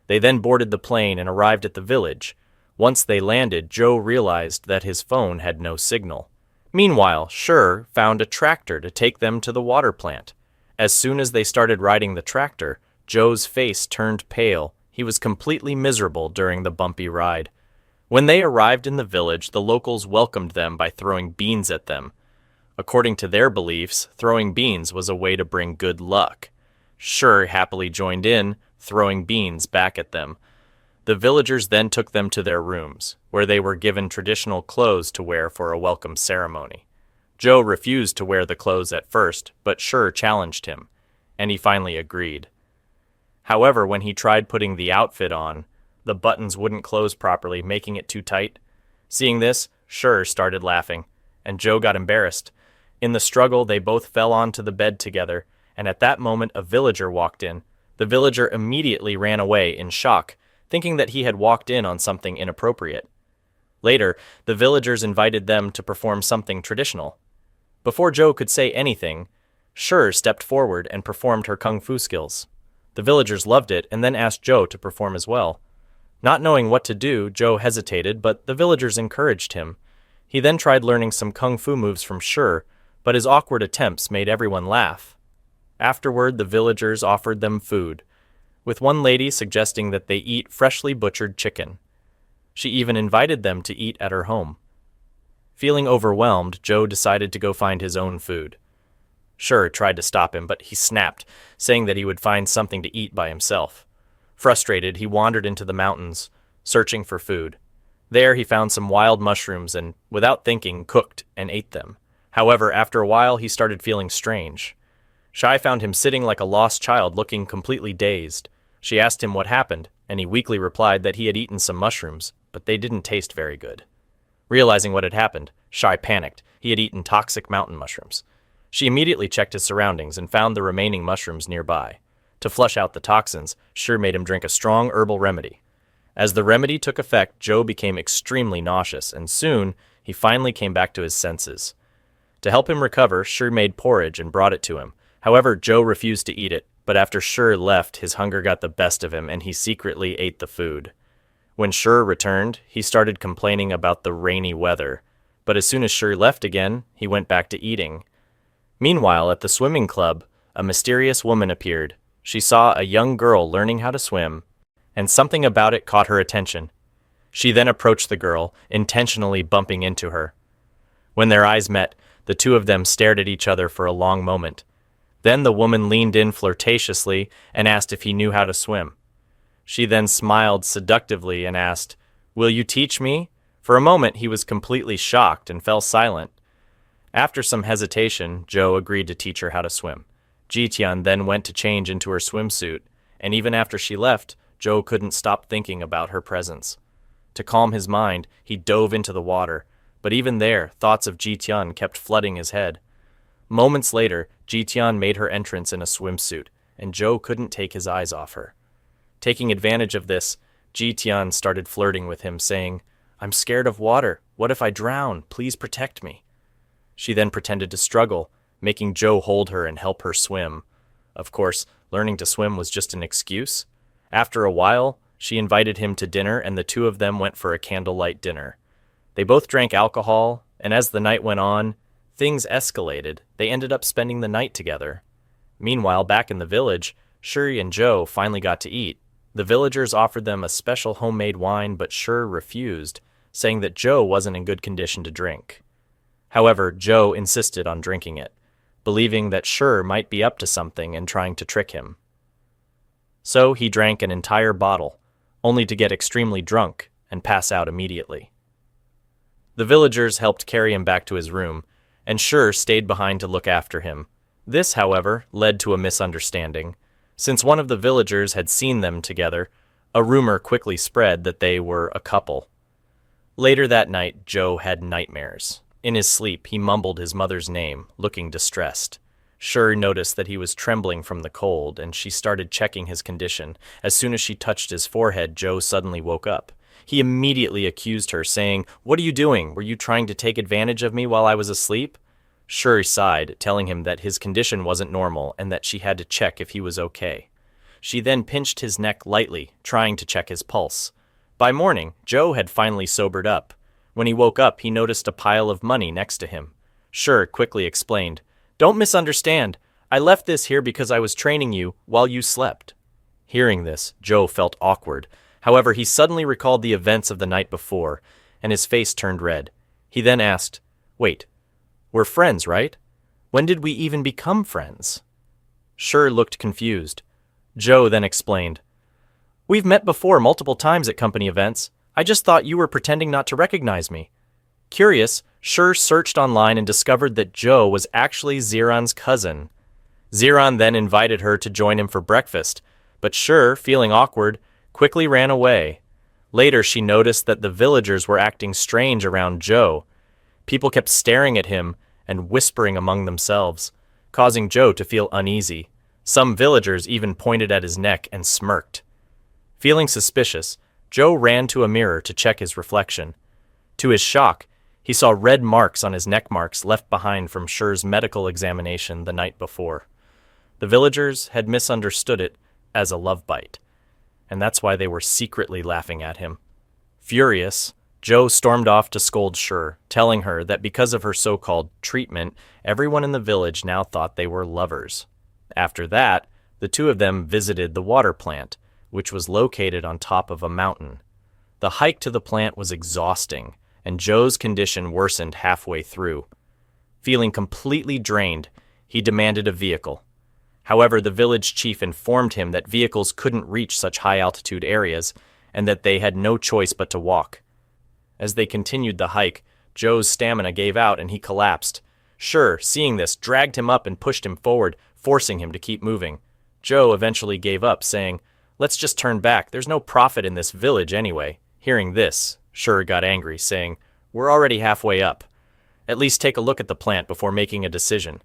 They then boarded the plane and arrived at the village. Once they landed, Joe realized that his phone had no signal. Meanwhile, Shur found a tractor to take them to the water plant. As soon as they started riding the tractor, Joe's face turned pale. He was completely miserable during the bumpy ride. When they arrived in the village, the locals welcomed them by throwing beans at them. According to their beliefs, throwing beans was a way to bring good luck. Shur happily joined in, throwing beans back at them. The villagers then took them to their rooms, where they were given traditional clothes to wear for a welcome ceremony. Joe refused to wear the clothes at first, but Shur challenged him, and he finally agreed. However, when he tried putting the outfit on, the buttons wouldn't close properly, making it too tight. Seeing this, Shur started laughing, and Joe got embarrassed. In the struggle, they both fell onto the bed together, and at that moment a villager walked in. The villager immediately ran away in shock, thinking that he had walked in on something inappropriate. Later, the villagers invited them to perform something traditional. Before Joe could say anything, Shur stepped forward and performed her kung fu skills. The villagers loved it and then asked Joe to perform as well. Not knowing what to do, Joe hesitated, but the villagers encouraged him. He then tried learning some kung fu moves from Shur, but his awkward attempts made everyone laugh. Afterward, the villagers offered them food, with one lady suggesting that they eat freshly butchered chicken. She even invited them to eat at her home. Feeling overwhelmed, Joe decided to go find his own food. Shur tried to stop him, but he snapped, saying that he would find something to eat by himself. Frustrated, he wandered into the mountains, searching for food. There he found some wild mushrooms and, without thinking, cooked and ate them. However, after a while, he started feeling strange. Shai found him sitting like a lost child, looking completely dazed. She asked him what happened, and he weakly replied that he had eaten some mushrooms, but they didn't taste very good. Realizing what had happened, Shai panicked. He had eaten toxic mountain mushrooms. She immediately checked his surroundings and found the remaining mushrooms nearby. To flush out the toxins, Shur made him drink a strong herbal remedy. As the remedy took effect, Joe became extremely nauseous, and soon he finally came back to his senses. To help him recover, Shur made porridge and brought it to him. However, Joe refused to eat it, but after Shur left, his hunger got the best of him and he secretly ate the food. When Shur returned, he started complaining about the rainy weather, but as soon as Shur left again, he went back to eating. Meanwhile, at the swimming club, a mysterious woman appeared. She saw a young girl learning how to swim, and something about it caught her attention. She then approached the girl, intentionally bumping into her. When their eyes met, the two of them stared at each other for a long moment. Then the woman leaned in flirtatiously and asked if he knew how to swim. She then smiled seductively and asked, "Will you teach me?" For a moment he was completely shocked and fell silent. After some hesitation, Joe agreed to teach her how to swim. Ji-tian then went to change into her swimsuit, and even after she left, Joe couldn't stop thinking about her presence. To calm his mind, he dove into the water, but even there, thoughts of Ji-tian kept flooding his head. Moments later, Ji-tian made her entrance in a swimsuit, and Joe couldn't take his eyes off her. Taking advantage of this, Ji-tian started flirting with him, saying, "I'm scared of water. What if I drown? Please protect me." She then pretended to struggle, making Joe hold her and help her swim. Of course, learning to swim was just an excuse. After a while, she invited him to dinner and the two of them went for a candlelight dinner. They both drank alcohol, and as the night went on, things escalated. They ended up spending the night together. Meanwhile, back in the village, Shuri and Joe finally got to eat. The villagers offered them a special homemade wine, but Shur refused, saying that Joe wasn't in good condition to drink. However, Joe insisted on drinking it, believing that Shur might be up to something and trying to trick him. So he drank an entire bottle, only to get extremely drunk and pass out immediately. The villagers helped carry him back to his room, and Shur stayed behind to look after him. This, however, led to a misunderstanding. Since one of the villagers had seen them together, a rumor quickly spread that they were a couple. Later that night, Joe had nightmares. In his sleep, he mumbled his mother's name, looking distressed. Shur noticed that he was trembling from the cold, and she started checking his condition. As soon as she touched his forehead, Joe suddenly woke up. He immediately accused her, saying, "What are you doing? Were you trying to take advantage of me while I was asleep?" Shur sighed, telling him that his condition wasn't normal and that she had to check if he was okay. She then pinched his neck lightly, trying to check his pulse. By morning, Joe had finally sobered up. When he woke up, he noticed a pile of money next to him. Shur quickly explained, "Don't misunderstand. I left this here because I was training you while you slept." Hearing this, Joe felt awkward. However, he suddenly recalled the events of the night before, and his face turned red. He then asked, "Wait, we're friends, right? When did we even become friends?" Shur looked confused. Joe then explained, "We've met before multiple times at company events. I just thought you were pretending not to recognize me." Curious, Shur searched online and discovered that Joe was actually Ziran's cousin. Ziran then invited her to join him for breakfast, but Shur, feeling awkward, quickly ran away. Later, she noticed that the villagers were acting strange around Joe. People kept staring at him and whispering among themselves, causing Joe to feel uneasy. Some villagers even pointed at his neck and smirked. Feeling suspicious, Joe ran to a mirror to check his reflection. To his shock, he saw red marks on his neck marks left behind from Shur's medical examination the night before. The villagers had misunderstood it as a love bite, and that's why they were secretly laughing at him. Furious, Joe stormed off to scold Shur, telling her that because of her so-called treatment, everyone in the village now thought they were lovers. After that, the two of them visited the water plant, which was located on top of a mountain. The hike to the plant was exhausting, and Joe's condition worsened halfway through. Feeling completely drained, he demanded a vehicle. However, the village chief informed him that vehicles couldn't reach such high-altitude areas and that they had no choice but to walk. As they continued the hike, Joe's stamina gave out and he collapsed. Shur, seeing this, dragged him up and pushed him forward, forcing him to keep moving. Joe eventually gave up, saying, "Let's just turn back. There's no profit in this village anyway." Hearing this, Shur got angry, saying, "We're already halfway up. At least take a look at the plant before making a decision."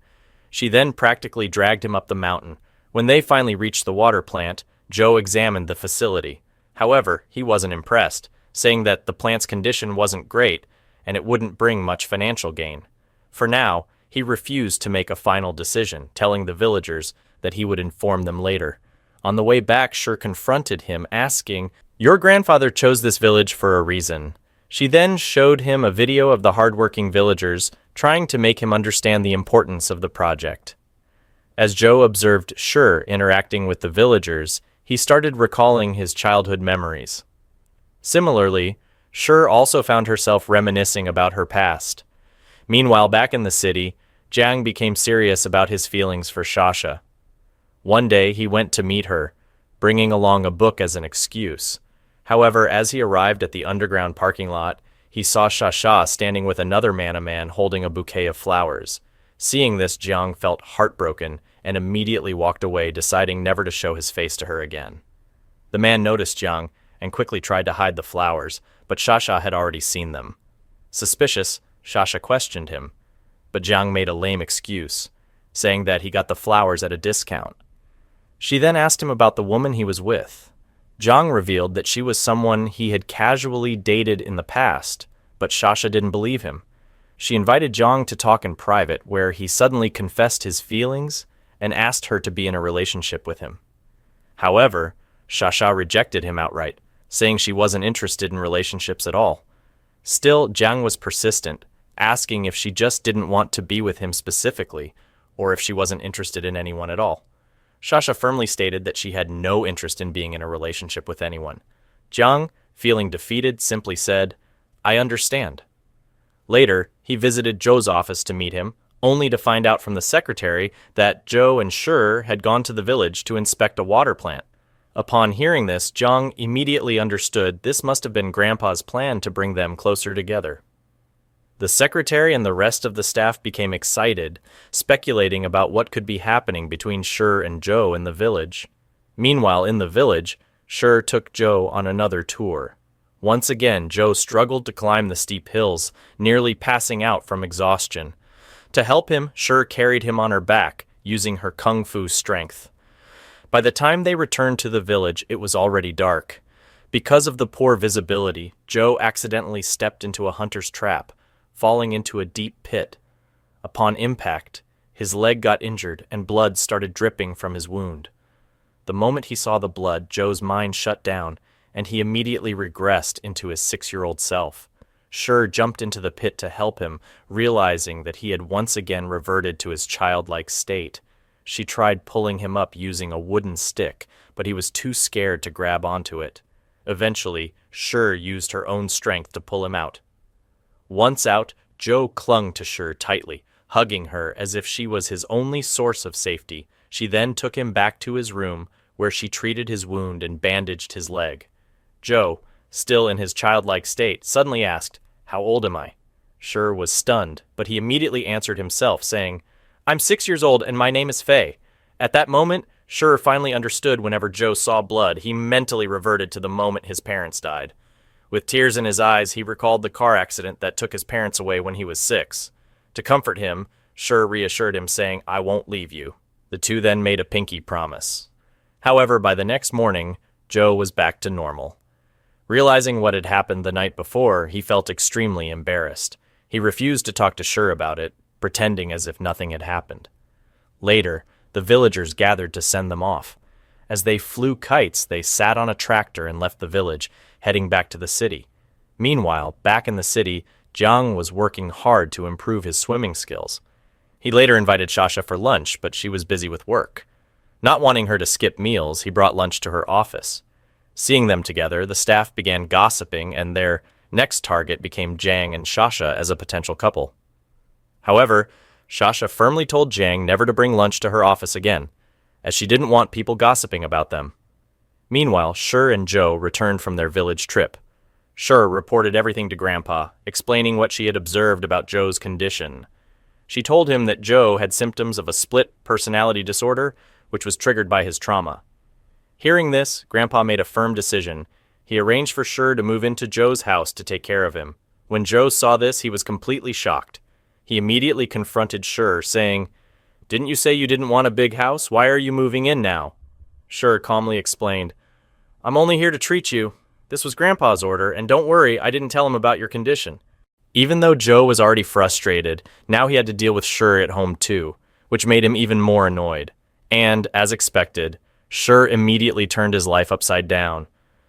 She then practically dragged him up the mountain. When they finally reached the water plant, Joe examined the facility. However, he wasn't impressed, saying that the plant's condition wasn't great and it wouldn't bring much financial gain. For now, he refused to make a final decision, telling the villagers that he would inform them later. On the way back, Shur confronted him, asking, "Your grandfather chose this village for a reason." She then showed him a video of the hardworking villagers, trying to make him understand the importance of the project. As Joe observed Shur interacting with the villagers, he started recalling his childhood memories. Similarly, Shur also found herself reminiscing about her past. Meanwhile, back in the city, Jiang became serious about his feelings for Shasha. One day, he went to meet her, bringing along a book as an excuse. However, as he arrived at the underground parking lot, he saw Shasha standing with another man holding a bouquet of flowers. Seeing this, Jiang felt heartbroken and immediately walked away, deciding never to show his face to her again. The man noticed Jiang and quickly tried to hide the flowers, but Shasha had already seen them. Suspicious, Shasha questioned him, but Jiang made a lame excuse, saying that he got the flowers at a discount. She then asked him about the woman he was with. Jiang revealed that she was someone he had casually dated in the past, but Shasha didn't believe him. She invited Jiang to talk in private, where he suddenly confessed his feelings and asked her to be in a relationship with him. However, Shasha rejected him outright, saying she wasn't interested in relationships at all. Still, Jiang was persistent, asking if she just didn't want to be with him specifically, or if she wasn't interested in anyone at all. Shasha firmly stated that she had no interest in being in a relationship with anyone. Jiang, feeling defeated, simply said, "I understand." Later, he visited Joe's office to meet him, only to find out from the secretary that Joe and Shur had gone to the village to inspect a water plant. Upon hearing this, Jiang immediately understood this must have been Grandpa's plan to bring them closer together. The secretary and the rest of the staff became excited, speculating about what could be happening between Shur and Joe in the village. Meanwhile, in the village, Shur took Joe on another tour. Once again, Joe struggled to climb the steep hills, nearly passing out from exhaustion. To help him, Shur carried him on her back, using her kung fu strength. By the time they returned to the village, it was already dark. Because of the poor visibility, Joe accidentally stepped into a hunter's trap, falling into a deep pit. Upon impact, his leg got injured and blood started dripping from his wound. The moment he saw the blood, Joe's mind shut down, and he immediately regressed into his 6-year-old self. Shur jumped into the pit to help him, realizing that he had once again reverted to his childlike state. She tried pulling him up using a wooden stick, but he was too scared to grab onto it. Eventually, Shur used her own strength to pull him out. Once out, Joe clung to Shur tightly, hugging her as if she was his only source of safety. She then took him back to his room, where she treated his wound and bandaged his leg. Joe, still in his childlike state, suddenly asked, "How old am I?" Shur was stunned, but he immediately answered himself, saying, "I'm 6 years old and my name is Faye." At that moment, Shur finally understood whenever Joe saw blood, he mentally reverted to the moment his parents died. With tears in his eyes, he recalled the car accident that took his parents away when he was 6. To comfort him, Shur reassured him, saying, "I won't leave you." The two then made a pinky promise. However, by the next morning, Joe was back to normal. Realizing what had happened the night before, he felt extremely embarrassed. He refused to talk to Shur about it, pretending as if nothing had happened. Later, the villagers gathered to send them off. As they flew kites, they sat on a tractor and left the village, heading back to the city. Meanwhile, back in the city, Jiang was working hard to improve his swimming skills. He later invited Sasha for lunch, but she was busy with work. Not wanting her to skip meals, he brought lunch to her office. Seeing them together, the staff began gossiping, and their next target became Jiang and Sasha as a potential couple. However, Sasha firmly told Jiang never to bring lunch to her office again, as she didn't want people gossiping about them. Meanwhile, Shur and Joe returned from their village trip. Shur reported everything to Grandpa, explaining what she had observed about Joe's condition. She told him that Joe had symptoms of a split personality disorder, which was triggered by his trauma. Hearing this, Grandpa made a firm decision. He arranged for Shur to move into Joe's house to take care of him. When Joe saw this, he was completely shocked. He immediately confronted Shur, saying, "Didn't you say you didn't want a big house? Why are you moving in now?" Shur calmly explained, "I'm only here to treat you. This was Grandpa's order, and don't worry, I didn't tell him about your condition." Even though Joe was already frustrated, now he had to deal with Shur at home too, which made him even more annoyed. And, as expected, Shur immediately turned his life upside down.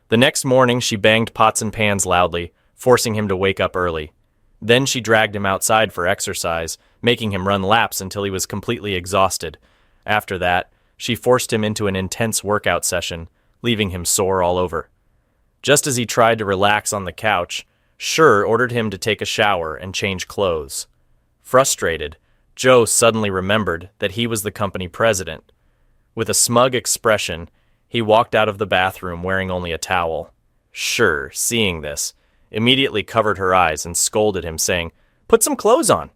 The next morning, she banged pots and pans loudly, forcing him to wake up early. Then she dragged him outside for exercise, making him run laps until he was completely exhausted. After that, she forced him into an intense workout session, leaving him sore all over. Just as he tried to relax on the couch, Shur ordered him to take a shower and change clothes. Frustrated, Joe suddenly remembered that he was the company president. With a smug expression, he walked out of the bathroom wearing only a towel. Shur, seeing this, immediately covered her eyes and scolded him, saying, "Put some clothes on."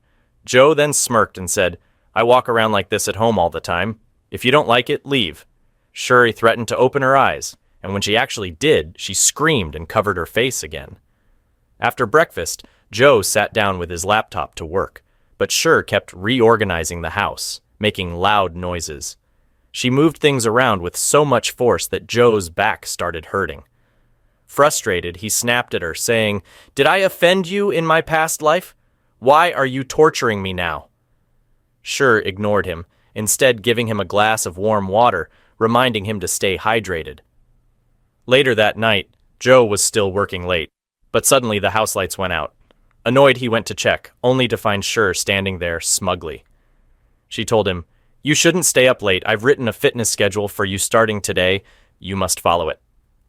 Joe then smirked and said, "I walk around like this at home all the time. If you don't like it, leave." Shur threatened to open her eyes, and when she actually did, she screamed and covered her face again. After breakfast, Joe sat down with his laptop to work, but Shur kept reorganizing the house, making loud noises. She moved things around with so much force that Joe's back started hurting. Frustrated, he snapped at her, saying, "Did I offend you in my past life? Why are you torturing me now?" Shur ignored him, instead giving him a glass of warm water, reminding him to stay hydrated. Later that night, Joe was still working late, but suddenly the house lights went out. Annoyed, he went to check, only to find Shur standing there smugly. She told him, "You shouldn't stay up late. I've written a fitness schedule for you starting today. You must follow it."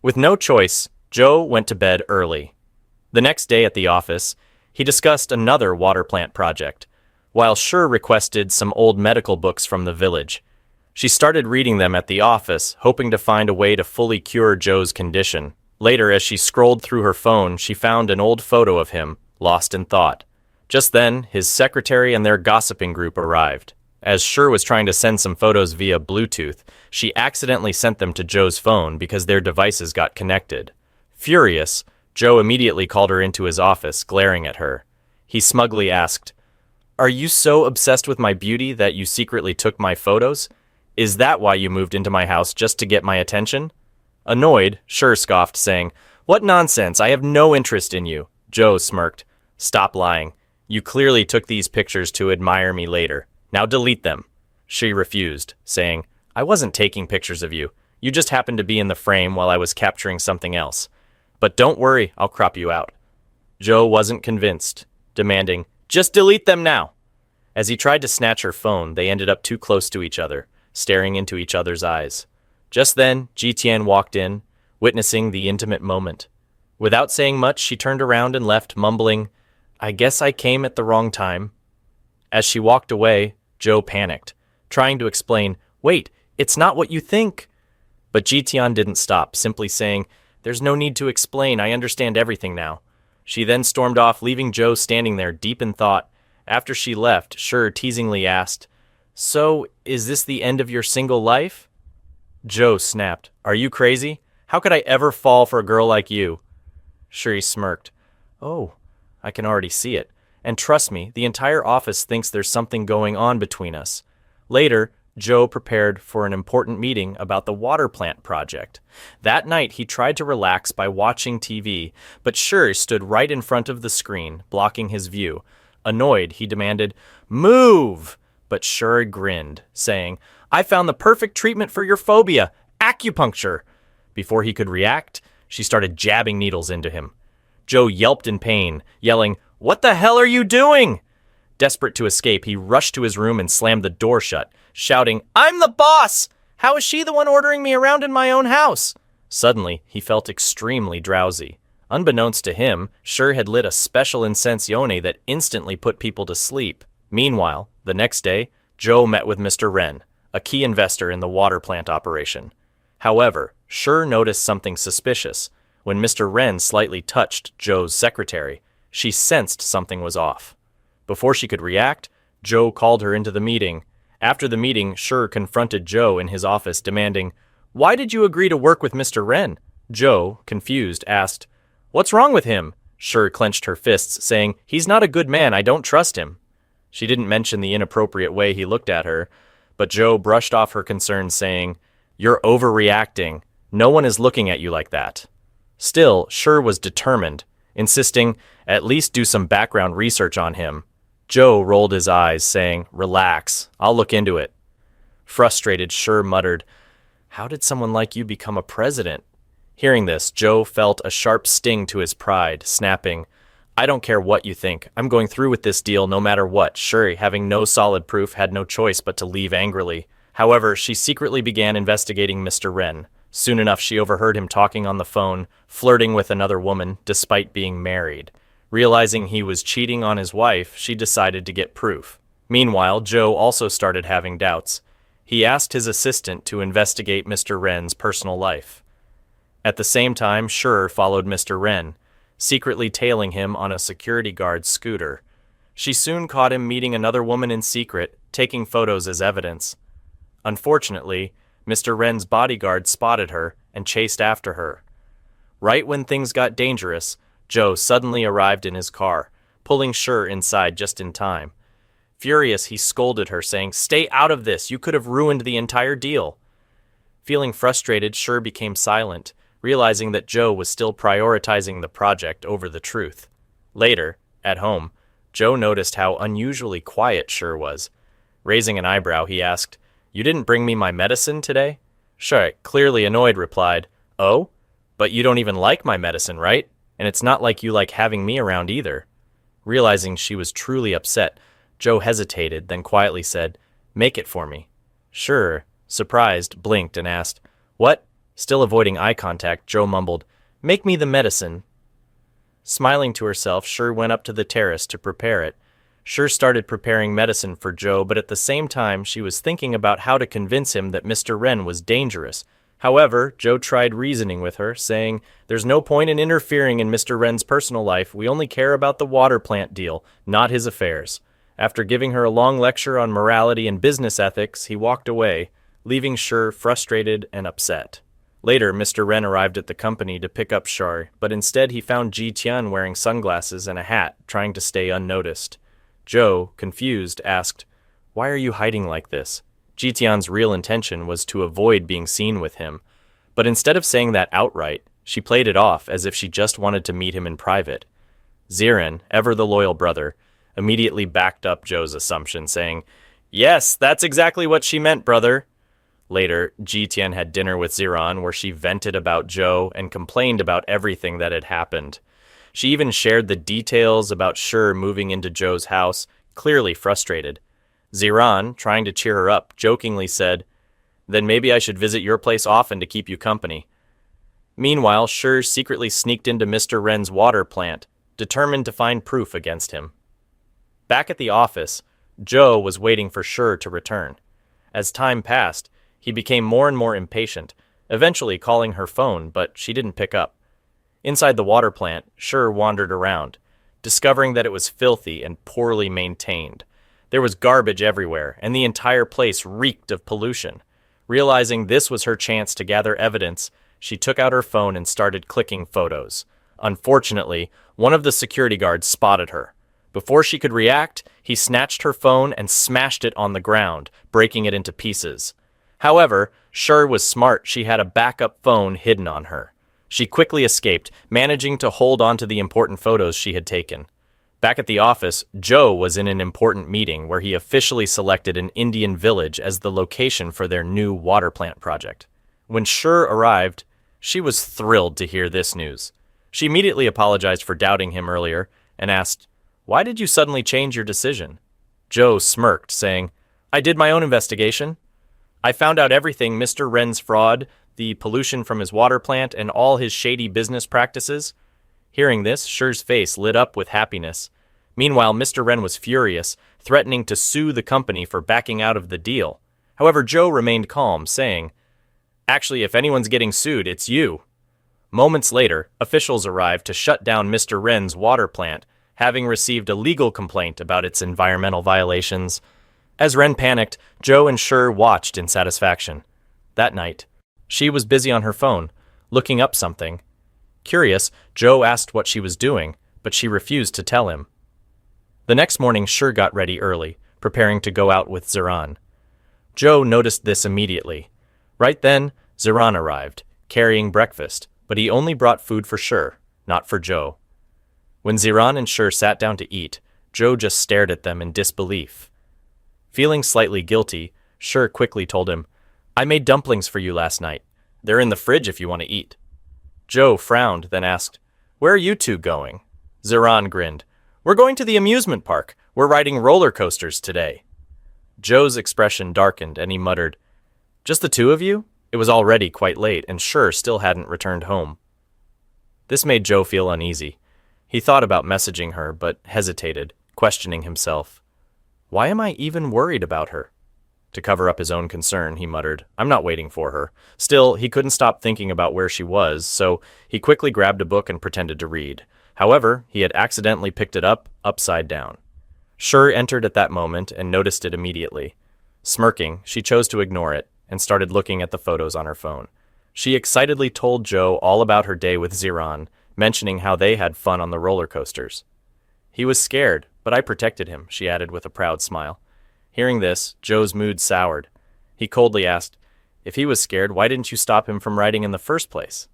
With no choice, Joe went to bed early. The next day at the office, he discussed another water plant project, while Shur requested some old medical books from the village. She started reading them at the office, hoping to find a way to fully cure Joe's condition. Later, as she scrolled through her phone, she found an old photo of him, lost in thought. Just then, his secretary and their gossiping group arrived. As Sher was trying to send some photos via Bluetooth, she accidentally sent them to Joe's phone because their devices got connected. Furious, Joe immediately called her into his office, glaring at her. He smugly asked, "Are you so obsessed with my beauty that you secretly took my photos? Is that why you moved into my house just to get my attention?" Annoyed, Sher scoffed, saying, "What nonsense, I have no interest in you." Joe smirked. "Stop lying. You clearly took these pictures to admire me later. Now delete them." She refused, saying, "I wasn't taking pictures of you. You just happened to be in the frame while I was capturing something else. But don't worry, I'll crop you out." Joe wasn't convinced, demanding, "Just delete them now." As he tried to snatch her phone, they ended up too close to each other, staring into each other's eyes. Just then, Jitian walked in, witnessing the intimate moment. Without saying much, she turned around and left, mumbling, "I guess I came at the wrong time." As she walked away, Joe panicked, trying to explain, "Wait, it's not what you think." But Jitian didn't stop, simply saying, "There's no need to explain, I understand everything now." She then stormed off, leaving Joe standing there deep in thought. After she left, Sher teasingly asked, "So, is this the end of your single life?" Joe snapped, "Are you crazy? How could I ever fall for a girl like you?" Shuri smirked, "Oh, I can already see it. And trust me, the entire office thinks there's something going on between us." Later, Joe prepared for an important meeting about the water plant project. That night, he tried to relax by watching TV, but Shuri stood right in front of the screen, blocking his view. Annoyed, he demanded, "Move!" But Shuri grinned, saying, "I found the perfect treatment for your phobia, acupuncture." Before he could react, she started jabbing needles into him. Joe yelped in pain, yelling, "What the hell are you doing?" Desperate to escape, he rushed to his room and slammed the door shut, shouting, "I'm the boss! How is she the one ordering me around in my own house?" Suddenly, he felt extremely drowsy. Unbeknownst to him, Sher had lit a special incensione that instantly put people to sleep. Meanwhile, the next day, Joe met with Mr. Wren, a key investor in the water plant operation. However, Sher noticed something suspicious. When Mr. Wren slightly touched Joe's secretary, she sensed something was off. Before she could react, Joe called her into the meeting. After the meeting, Sher confronted Joe in his office, demanding, "Why did you agree to work with Mr. Wren?" Joe, confused, asked, "What's wrong with him?" Sher clenched her fists, saying, "He's not a good man, I don't trust him." She didn't mention the inappropriate way he looked at her, but Joe brushed off her concerns, saying, "You're overreacting. No one is looking at you like that." Still, Sher was determined, insisting, "At least do some background research on him." Joe rolled his eyes, saying, "Relax, I'll look into it." Frustrated, Sher muttered, "How did someone like you become a president?" Hearing this, Joe felt a sharp sting to his pride, snapping, "I don't care what you think. I'm going through with this deal no matter what." Shuri, having no solid proof, had no choice but to leave angrily. However, she secretly began investigating Mr. Wren. Soon enough, she overheard him talking on the phone, flirting with another woman, despite being married. Realizing he was cheating on his wife, she decided to get proof. Meanwhile, Joe also started having doubts. He asked his assistant to investigate Mr. Wren's personal life. At the same time, Sher followed Mr. Wren, secretly tailing him on a security guard's scooter. She soon caught him meeting another woman in secret, taking photos as evidence. Unfortunately, Mr. Wren's bodyguard spotted her and chased after her. Right when things got dangerous, Joe suddenly arrived in his car, pulling Sher inside just in time. Furious, he scolded her, saying, "Stay out of this, you could have ruined the entire deal." Feeling frustrated, Sher became silent, realizing that Joe was still prioritizing the project over the truth. Later, at home, Joe noticed how unusually quiet Sher was. Raising an eyebrow, he asked, "You didn't bring me my medicine today?" Sher, clearly annoyed, replied, "Oh? But you don't even like my medicine, right? And it's not like you like having me around either." Realizing she was truly upset, Joe hesitated, then quietly said, "Make it for me." Sher, surprised, blinked and asked, "What?" Still avoiding eye contact, Joe mumbled, "Make me the medicine." Smiling to herself, Sher went up to the terrace to prepare it. Sher started preparing medicine for Joe, but at the same time, she was thinking about how to convince him that Mr. Wren was dangerous. However, Joe tried reasoning with her, saying, "There's no point in interfering in Mr. Wren's personal life. We only care about the water plant deal, not his affairs." After giving her a long lecture on morality and business ethics, he walked away, leaving Shi frustrated and upset. Later, Mr. Ren arrived at the company to pick up Shi, but instead he found Ji Tian wearing sunglasses and a hat, trying to stay unnoticed. Zhou, confused, asked, "Why are you hiding like this?" Ji Tian's real intention was to avoid being seen with him, but instead of saying that outright, she played it off as if she just wanted to meet him in private. Ziran, ever the loyal brother, immediately backed up Zhou's assumption, saying, "Yes, that's exactly what she meant, brother." Later, Ji Tian had dinner with Ziran where she vented about Zhou and complained about everything that had happened. She even shared the details about Shi moving into Zhou's house, clearly frustrated. Ziran, trying to cheer her up, jokingly said, "Then maybe I should visit your place often to keep you company." Meanwhile, Shi secretly sneaked into Mr. Ren's water plant, determined to find proof against him. Back at the office, Zhou was waiting for Shi to return. As time passed, he became more and more impatient, eventually calling her phone, but she didn't pick up. Inside the water plant, Shi wandered around, discovering that it was filthy and poorly maintained. There was garbage everywhere, and the entire place reeked of pollution. Realizing this was her chance to gather evidence, she took out her phone and started clicking photos. Unfortunately, one of the security guards spotted her. Before she could react, he snatched her phone and smashed it on the ground, breaking it into pieces. However, Shi was smart. She had a backup phone hidden on her. She quickly escaped, managing to hold onto the important photos she had taken. Back at the office, Zhou was in an important meeting where he officially selected an Indian village as the location for their new water plant project. When Shi arrived, she was thrilled to hear this news. She immediately apologized for doubting him earlier and asked, "Why did you suddenly change your decision?" Zhou smirked, saying, "I did my own investigation. I found out everything: Mr. Ren's fraud, the pollution from his water plant, and all his shady business practices." Hearing this, Shi's face lit up with happiness. Meanwhile, Mr. Ren was furious, threatening to sue the company for backing out of the deal. However, Zhou remained calm, saying, "Actually, if anyone's getting sued, it's you." Moments later, officials arrived to shut down Mr. Ren's water plant, having received a legal complaint about its environmental violations. As Ren panicked, Zhou and Shi watched in satisfaction. That night, she was busy on her phone, looking up something. Curious, Zhou asked what she was doing, but she refused to tell him. The next morning, Shi got ready early, preparing to go out with Ziran. Zhou noticed this immediately. Right then, Ziran arrived, carrying breakfast, but he only brought food for Shi, not for Zhou. When Ziran and Shi sat down to eat, Zhou just stared at them in disbelief. Feeling slightly guilty, Shi quickly told him, "I made dumplings for you last night. They're in the fridge if you want to eat." Zhou frowned, then asked, "Where are you two going?" Ziran grinned, "We're going to the amusement park. We're riding roller coasters today." Zhou's expression darkened, and he muttered, "Just the two of you?" It was already quite late, and Shi still hadn't returned home. This made Zhou feel uneasy. He thought about messaging her, but hesitated, questioning himself. Why am I even worried about her? To cover up his own concern, he muttered, "I'm not waiting for her." Still, he couldn't stop thinking about where she was, so he quickly grabbed a book and pretended to read. However, he had accidentally picked it up, upside down. Shi entered at that moment and noticed it immediately. Smirking, she chose to ignore it and started looking at the photos on her phone. She excitedly told Zhou all about her day with Ziran, mentioning how they had fun on the roller coasters. "He was scared, but I protected him," she added with a proud smile. Hearing this, Zhou's mood soured. He coldly asked, "If he was scared, why didn't you stop him from riding in the first place?"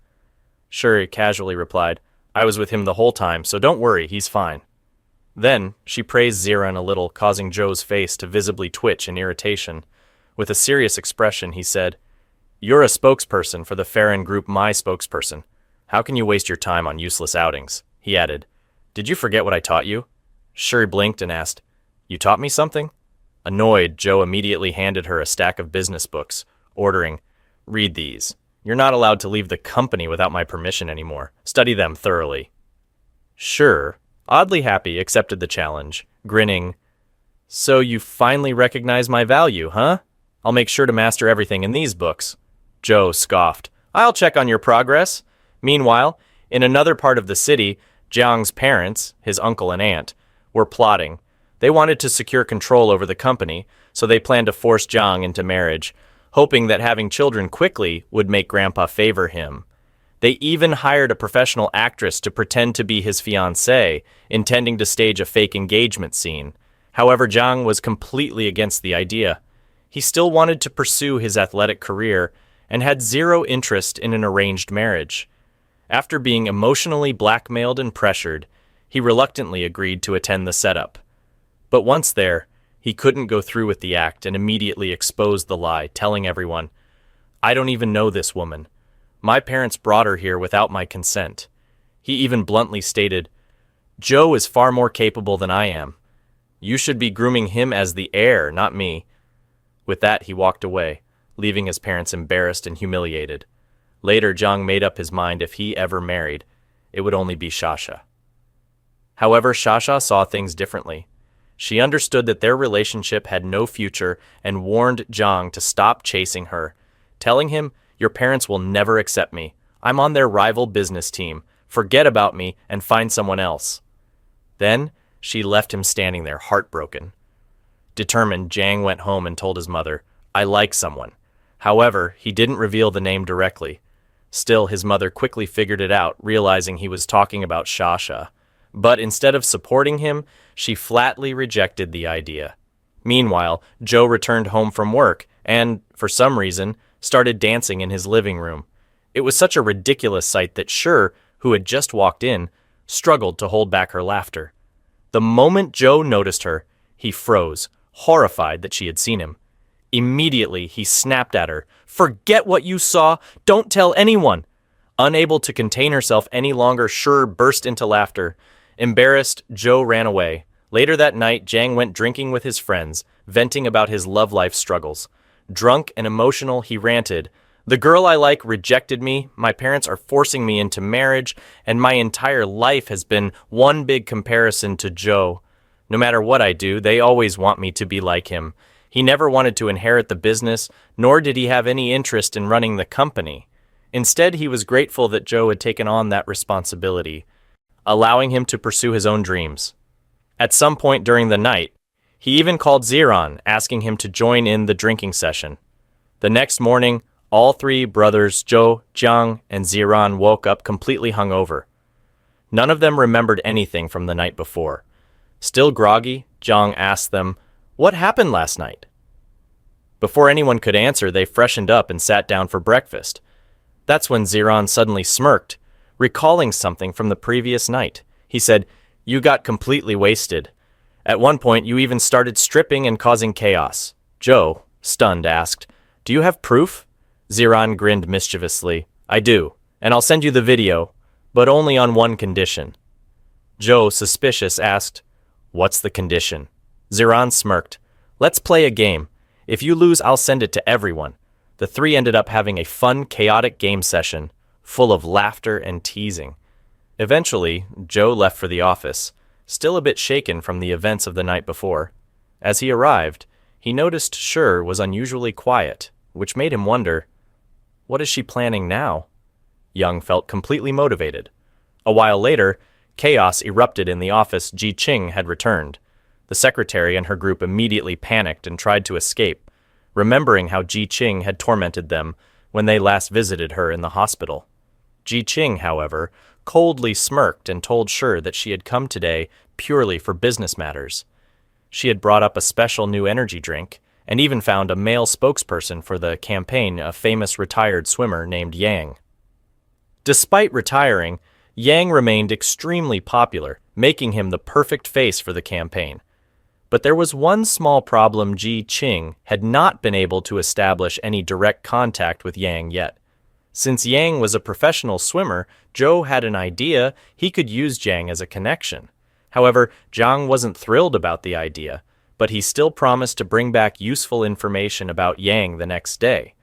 Shi casually replied, "I was with him the whole time, so don't worry, he's fine." Then, she praised Ziran a little, causing Zhou's face to visibly twitch in irritation. With a serious expression, he said, "You're a spokesperson for the Farron Group, my spokesperson. How can you waste your time on useless outings?" He added, "Did you forget what I taught you?" Shi blinked and asked, "You taught me something?" Annoyed, Zhou immediately handed her a stack of business books, ordering, "Read these. You're not allowed to leave the company without my permission anymore. Study them thoroughly." Shi, oddly happy, accepted the challenge, grinning. "So you finally recognize my value, huh? I'll make sure to master everything in these books." Zhou scoffed, "I'll check on your progress." Meanwhile, in another part of the city, Jiang's parents, his uncle and aunt, were plotting. They wanted to secure control over the company, so they planned to force Jiang into marriage, hoping that having children quickly would make Grandpa favor him. They even hired a professional actress to pretend to be his fiancée, intending to stage a fake engagement scene. However, Jiang was completely against the idea. He still wanted to pursue his athletic career and had zero interest in an arranged marriage. After being emotionally blackmailed and pressured, he reluctantly agreed to attend the setup. But once there, he couldn't go through with the act and immediately exposed the lie, telling everyone, "I don't even know this woman. My parents brought her here without my consent." He even bluntly stated, "Joe is far more capable than I am. You should be grooming him as the heir, not me." With that, he walked away, leaving his parents embarrassed and humiliated. Later, Jiang made up his mind if he ever married, it would only be Shasha. However, Shasha saw things differently. She understood that their relationship had no future and warned Jiang to stop chasing her, telling him, "Your parents will never accept me. I'm on their rival business team. Forget about me and find someone else." Then, she left him standing there, heartbroken. Determined, Jiang went home and told his mother, "I like someone." However, he didn't reveal the name directly. Still, his mother quickly figured it out, realizing he was talking about Shasha. But instead of supporting him, she flatly rejected the idea. Meanwhile, Joe returned home from work and, for some reason, started dancing in his living room. It was such a ridiculous sight that Shur, who had just walked in, struggled to hold back her laughter. The moment Joe noticed her, he froze, horrified that she had seen him. Immediately, he snapped at her, "Forget what you saw! Don't tell anyone!" Unable to contain herself any longer, Shur burst into laughter. Embarrassed, Joe ran away. Later that night, Jiang went drinking with his friends, venting about his love life struggles. Drunk and emotional, he ranted, "The girl I like rejected me, my parents are forcing me into marriage, and my entire life has been one big comparison to Joe. No matter what I do, they always want me to be like him. He never wanted to inherit the business, nor did he have any interest in running the company. Instead, he was grateful that Joe had taken on that responsibility, allowing him to pursue his own dreams. At some point during the night, he even called Ziran, asking him to join in the drinking session. The next morning, all three brothers, Joe, Jiang, and Ziran, woke up completely hungover. None of them remembered anything from the night before. Still groggy, Jiang asked them, "What happened last night?" Before anyone could answer, they freshened up and sat down for breakfast. That's when Ziran suddenly smirked, recalling something from the previous night. He said, "You got completely wasted. At one point, you even started stripping and causing chaos." Joe, stunned, asked, "Do you have proof?" Ziran grinned mischievously. "I do, and I'll send you the video, but only on one condition." Joe, suspicious, asked, "What's the condition?" Ziran smirked. "Let's play a game. If you lose, I'll send it to everyone." The three ended up having a fun, chaotic game session, full of laughter and teasing. Eventually, Joe left for the office, still a bit shaken from the events of the night before. As he arrived, he noticed Shur was unusually quiet, which made him wonder, what is she planning now? Young felt completely motivated. A while later, chaos erupted in the office. Ji Qing had returned. The secretary and her group immediately panicked and tried to escape, remembering how Ji Qing had tormented them when they last visited her in the hospital. Ji Qing, however, coldly smirked and told Shur that she had come today purely for business matters. She had brought up a special new energy drink and even found a male spokesperson for the campaign, a famous retired swimmer named Yang. Despite retiring, Yang remained extremely popular, making him the perfect face for the campaign. But there was one small problem. Ji Qing had not been able to establish any direct contact with Yang yet. Since Yang was a professional swimmer, Joe had an idea he could use Jiang as a connection. However, Jiang wasn't thrilled about the idea, but he still promised to bring back useful information about Yang the next day.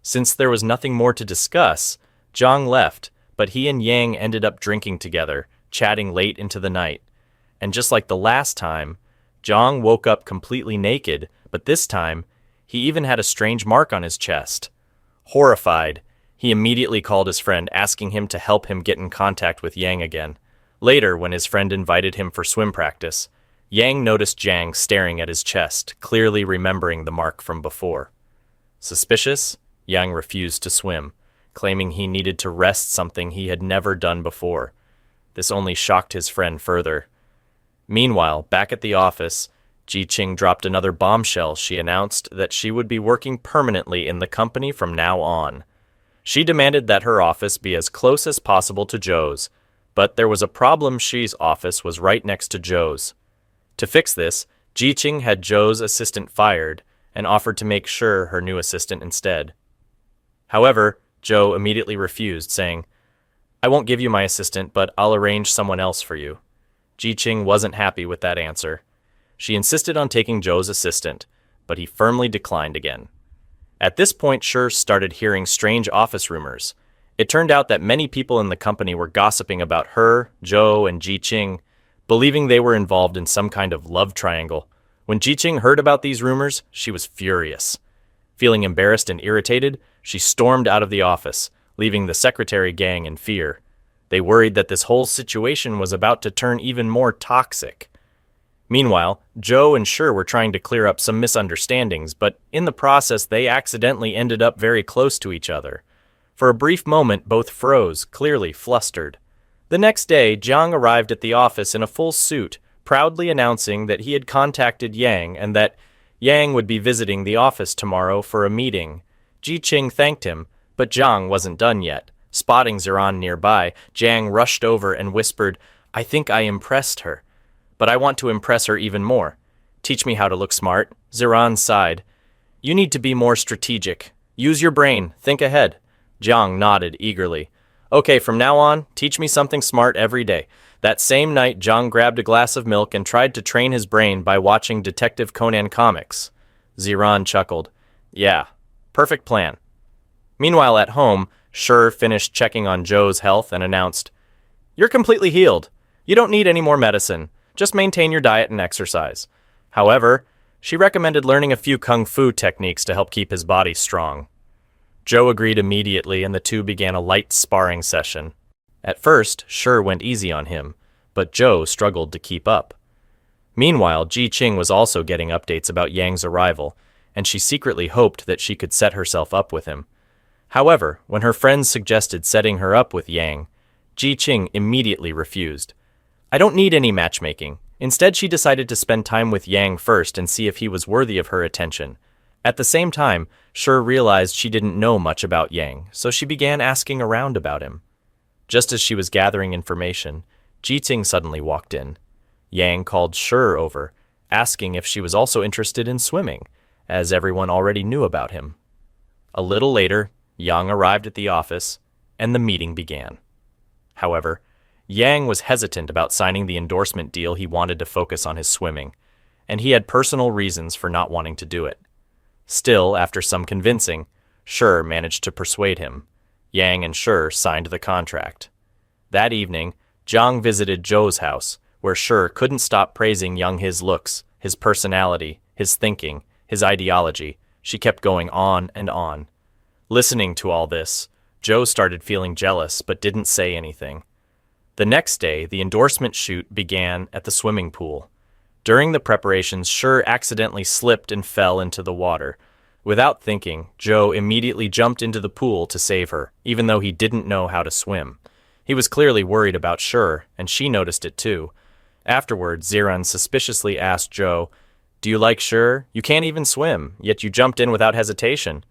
Since there was nothing more to discuss, Jiang left, but he and Yang ended up drinking together, chatting late into the night. And just like the last time, Jiang woke up completely naked, but this time, he even had a strange mark on his chest. Horrified, he immediately called his friend, asking him to help him get in contact with Yang again. Later, when his friend invited him for swim practice, Yang noticed Jiang staring at his chest, clearly remembering the mark from before. Suspicious, Yang refused to swim, claiming he needed to rest, something he had never done before. This only shocked his friend further. Meanwhile, back at the office, Ji Qing dropped another bombshell. She announced that she would be working permanently in the company from now on. She demanded that her office be as close as possible to Zhou's, but there was a problem. Xi's office was right next to Zhou's. To fix this, Ji Qing had Zhou's assistant fired and offered to make Shi her new assistant instead. However, Zhou immediately refused, saying, "I won't give you my assistant, but I'll arrange someone else for you." Ji Qing wasn't happy with that answer. She insisted on taking Zhou's assistant, but he firmly declined again. At this point, Shi started hearing strange office rumors. It turned out that many people in the company were gossiping about her, Zhou, and Ji Qing, believing they were involved in some kind of love triangle. When Ji Qing heard about these rumors, she was furious. Feeling embarrassed and irritated, she stormed out of the office, leaving the secretary gang in fear. They worried that this whole situation was about to turn even more toxic. Meanwhile, Zhou and Shi were trying to clear up some misunderstandings, but in the process they accidentally ended up very close to each other. For a brief moment, both froze, clearly flustered. The next day, Jiang arrived at the office in a full suit, proudly announcing that he had contacted Yang and that Yang would be visiting the office tomorrow for a meeting. Ji Qing thanked him, but Jiang wasn't done yet. Spotting Ziran nearby, Jiang rushed over and whispered, "I think I impressed her, but I want to impress her even more. Teach me how to look smart." Ziran sighed. "You need to be more strategic. Use your brain. Think ahead." Jiang nodded eagerly. "Okay, from now on, teach me something smart every day." That same night, Jiang grabbed a glass of milk and tried to train his brain by watching Detective Conan comics. Ziran chuckled. "Yeah, perfect plan." Meanwhile, at home, Shi finished checking on Zhou's health and announced, "You're completely healed. You don't need any more medicine. Just maintain your diet and exercise." However, she recommended learning a few kung fu techniques to help keep his body strong. Zhou agreed immediately, and the two began a light sparring session. At first, Shi went easy on him, but Zhou struggled to keep up. Meanwhile, Ji Qing was also getting updates about Yang's arrival, and she secretly hoped that she could set herself up with him. However, when her friends suggested setting her up with Yang, Ji Qing immediately refused. "I don't need any matchmaking." Instead, she decided to spend time with Yang first and see if he was worthy of her attention. At the same time, Shi realized she didn't know much about Yang, so she began asking around about him. Just as she was gathering information, Ji Qing suddenly walked in. Yang called Shi over, asking if she was also interested in swimming, as everyone already knew about him. A little later, Yang arrived at the office, and the meeting began. However, Yang was hesitant about signing the endorsement deal. He wanted to focus on his swimming, and he had personal reasons for not wanting to do it. Still, after some convincing, Shi managed to persuade him. Yang and Shi signed the contract. That evening, Jiang visited Zhou's house, where Shi couldn't stop praising his looks, his personality, his thinking, his ideology. She kept going on and on. Listening to all this, Zhou started feeling jealous but didn't say anything. The next day, the endorsement shoot began at the swimming pool. During the preparations, Shi accidentally slipped and fell into the water. Without thinking, Zhou immediately jumped into the pool to save her, even though he didn't know how to swim. He was clearly worried about Shi, and she noticed it too. Afterward, Ziran suspiciously asked Zhou, "Do you like Shi? You can't even swim, yet you jumped in without hesitation."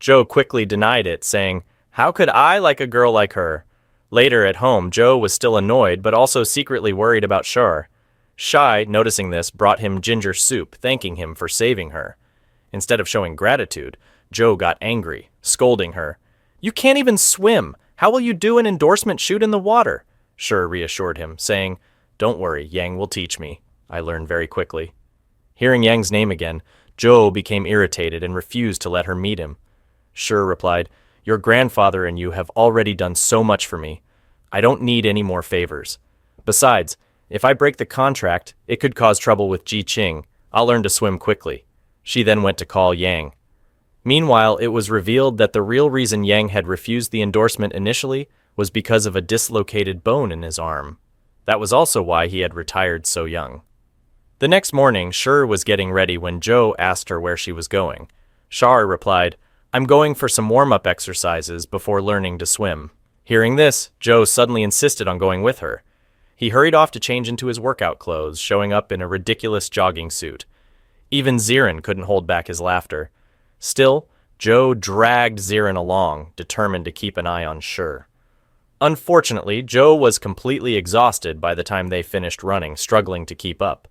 Zhou quickly denied it, saying, "How could I like a girl like her?" Later at home, Zhou was still annoyed, but also secretly worried about Shi. Shi, noticing this, brought him ginger soup, thanking him for saving her. Instead of showing gratitude, Zhou got angry, scolding her. "You can't even swim. How will you do an endorsement shoot in the water?" Shi reassured him, saying, "Don't worry, Yang will teach me. I learned very quickly." Hearing Yang's name again, Zhou became irritated and refused to let her meet him. Shi replied, "Your grandfather and you have already done so much for me. I don't need any more favors. Besides, if I break the contract, it could cause trouble with Ji Qing. I'll learn to swim quickly." She then went to call Yang. Meanwhile, it was revealed that the real reason Yang had refused the endorsement initially was because of a dislocated bone in his arm. That was also why he had retired so young. The next morning, Shur was getting ready when Joe asked her where she was going. Shar replied, "I'm going for some warm-up exercises before learning to swim." Hearing this, Joe suddenly insisted on going with her. He hurried off to change into his workout clothes, showing up in a ridiculous jogging suit. Even Zirin couldn't hold back his laughter. Still, Joe dragged Zirin along, determined to keep an eye on Shur. Unfortunately, Joe was completely exhausted by the time they finished running, struggling to keep up.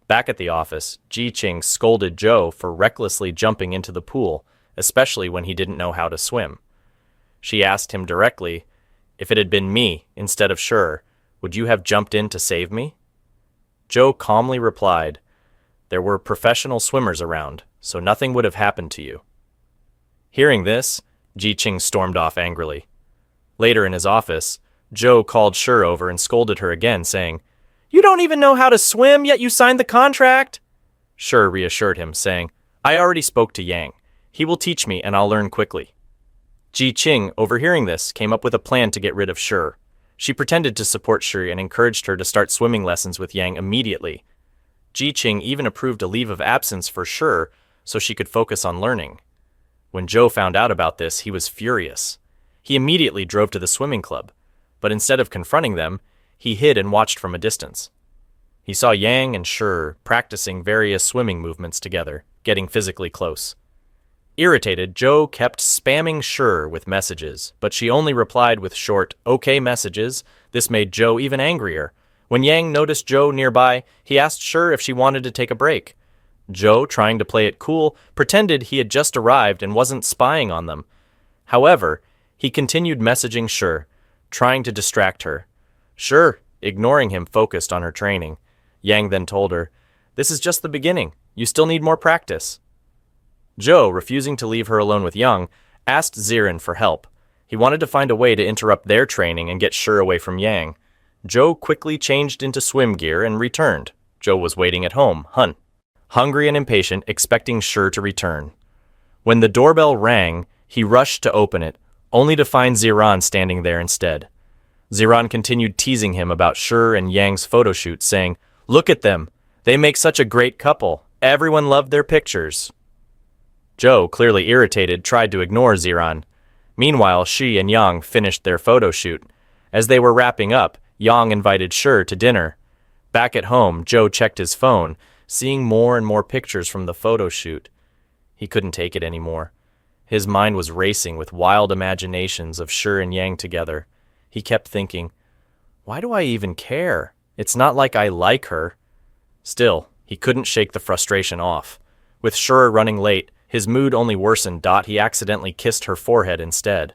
Back at the office, Ji Qing scolded Joe for recklessly jumping into the pool, especially when he didn't know how to swim. She asked him directly, "If it had been me instead of Shur, would you have jumped in to save me?" Joe calmly replied, "There were professional swimmers around, so nothing would have happened to you." Hearing this, Ji Qing stormed off angrily. Later in his office, Joe called Shur over and scolded her again, saying, "You don't even know how to swim, yet you signed the contract." Shur reassured him, saying, "I already spoke to Yang. He will teach me and I'll learn quickly." Ji Qing, overhearing this, came up with a plan to get rid of Shur. She pretended to support Shur and encouraged her to start swimming lessons with Yang immediately. Ji Qing even approved a leave of absence for Shur so she could focus on learning. When Joe found out about this, he was furious. He immediately drove to the swimming club, but instead of confronting them, he hid and watched from a distance. He saw Yang and Shur practicing various swimming movements together, getting physically close. Irritated, Joe kept spamming Shur with messages, but she only replied with short, "okay" messages. This made Joe even angrier. When Yang noticed Joe nearby, he asked Shur if she wanted to take a break. Joe, trying to play it cool, pretended he had just arrived and wasn't spying on them. However, he continued messaging Shur, trying to distract her. Shur, ignoring him, focused on her training. Yang then told her, "This is just the beginning. You still need more practice." Joe, refusing to leave her alone with Yang, asked Zirin for help. He wanted to find a way to interrupt their training and get Shur away from Yang. Joe quickly changed into swim gear and returned. Joe was waiting at home, hungry and impatient, expecting Shur to return. When the doorbell rang, he rushed to open it, only to find Ziran standing there instead. Ziran continued teasing him about Shur and Yang's photo shoot, saying, "Look at them. They make such a great couple. Everyone loved their pictures." Joe, clearly irritated, tried to ignore Ziran. Meanwhile, she and Yang finished their photo shoot. As they were wrapping up, Yang invited Shur to dinner. Back at home, Joe checked his phone, seeing more and more pictures from the photo shoot. He couldn't take it anymore. His mind was racing with wild imaginations of Shur and Yang together. He kept thinking, "Why do I even care? It's not like I like her." Still, he couldn't shake the frustration off. With Shur running late, his mood only worsened. He accidentally kissed her forehead instead.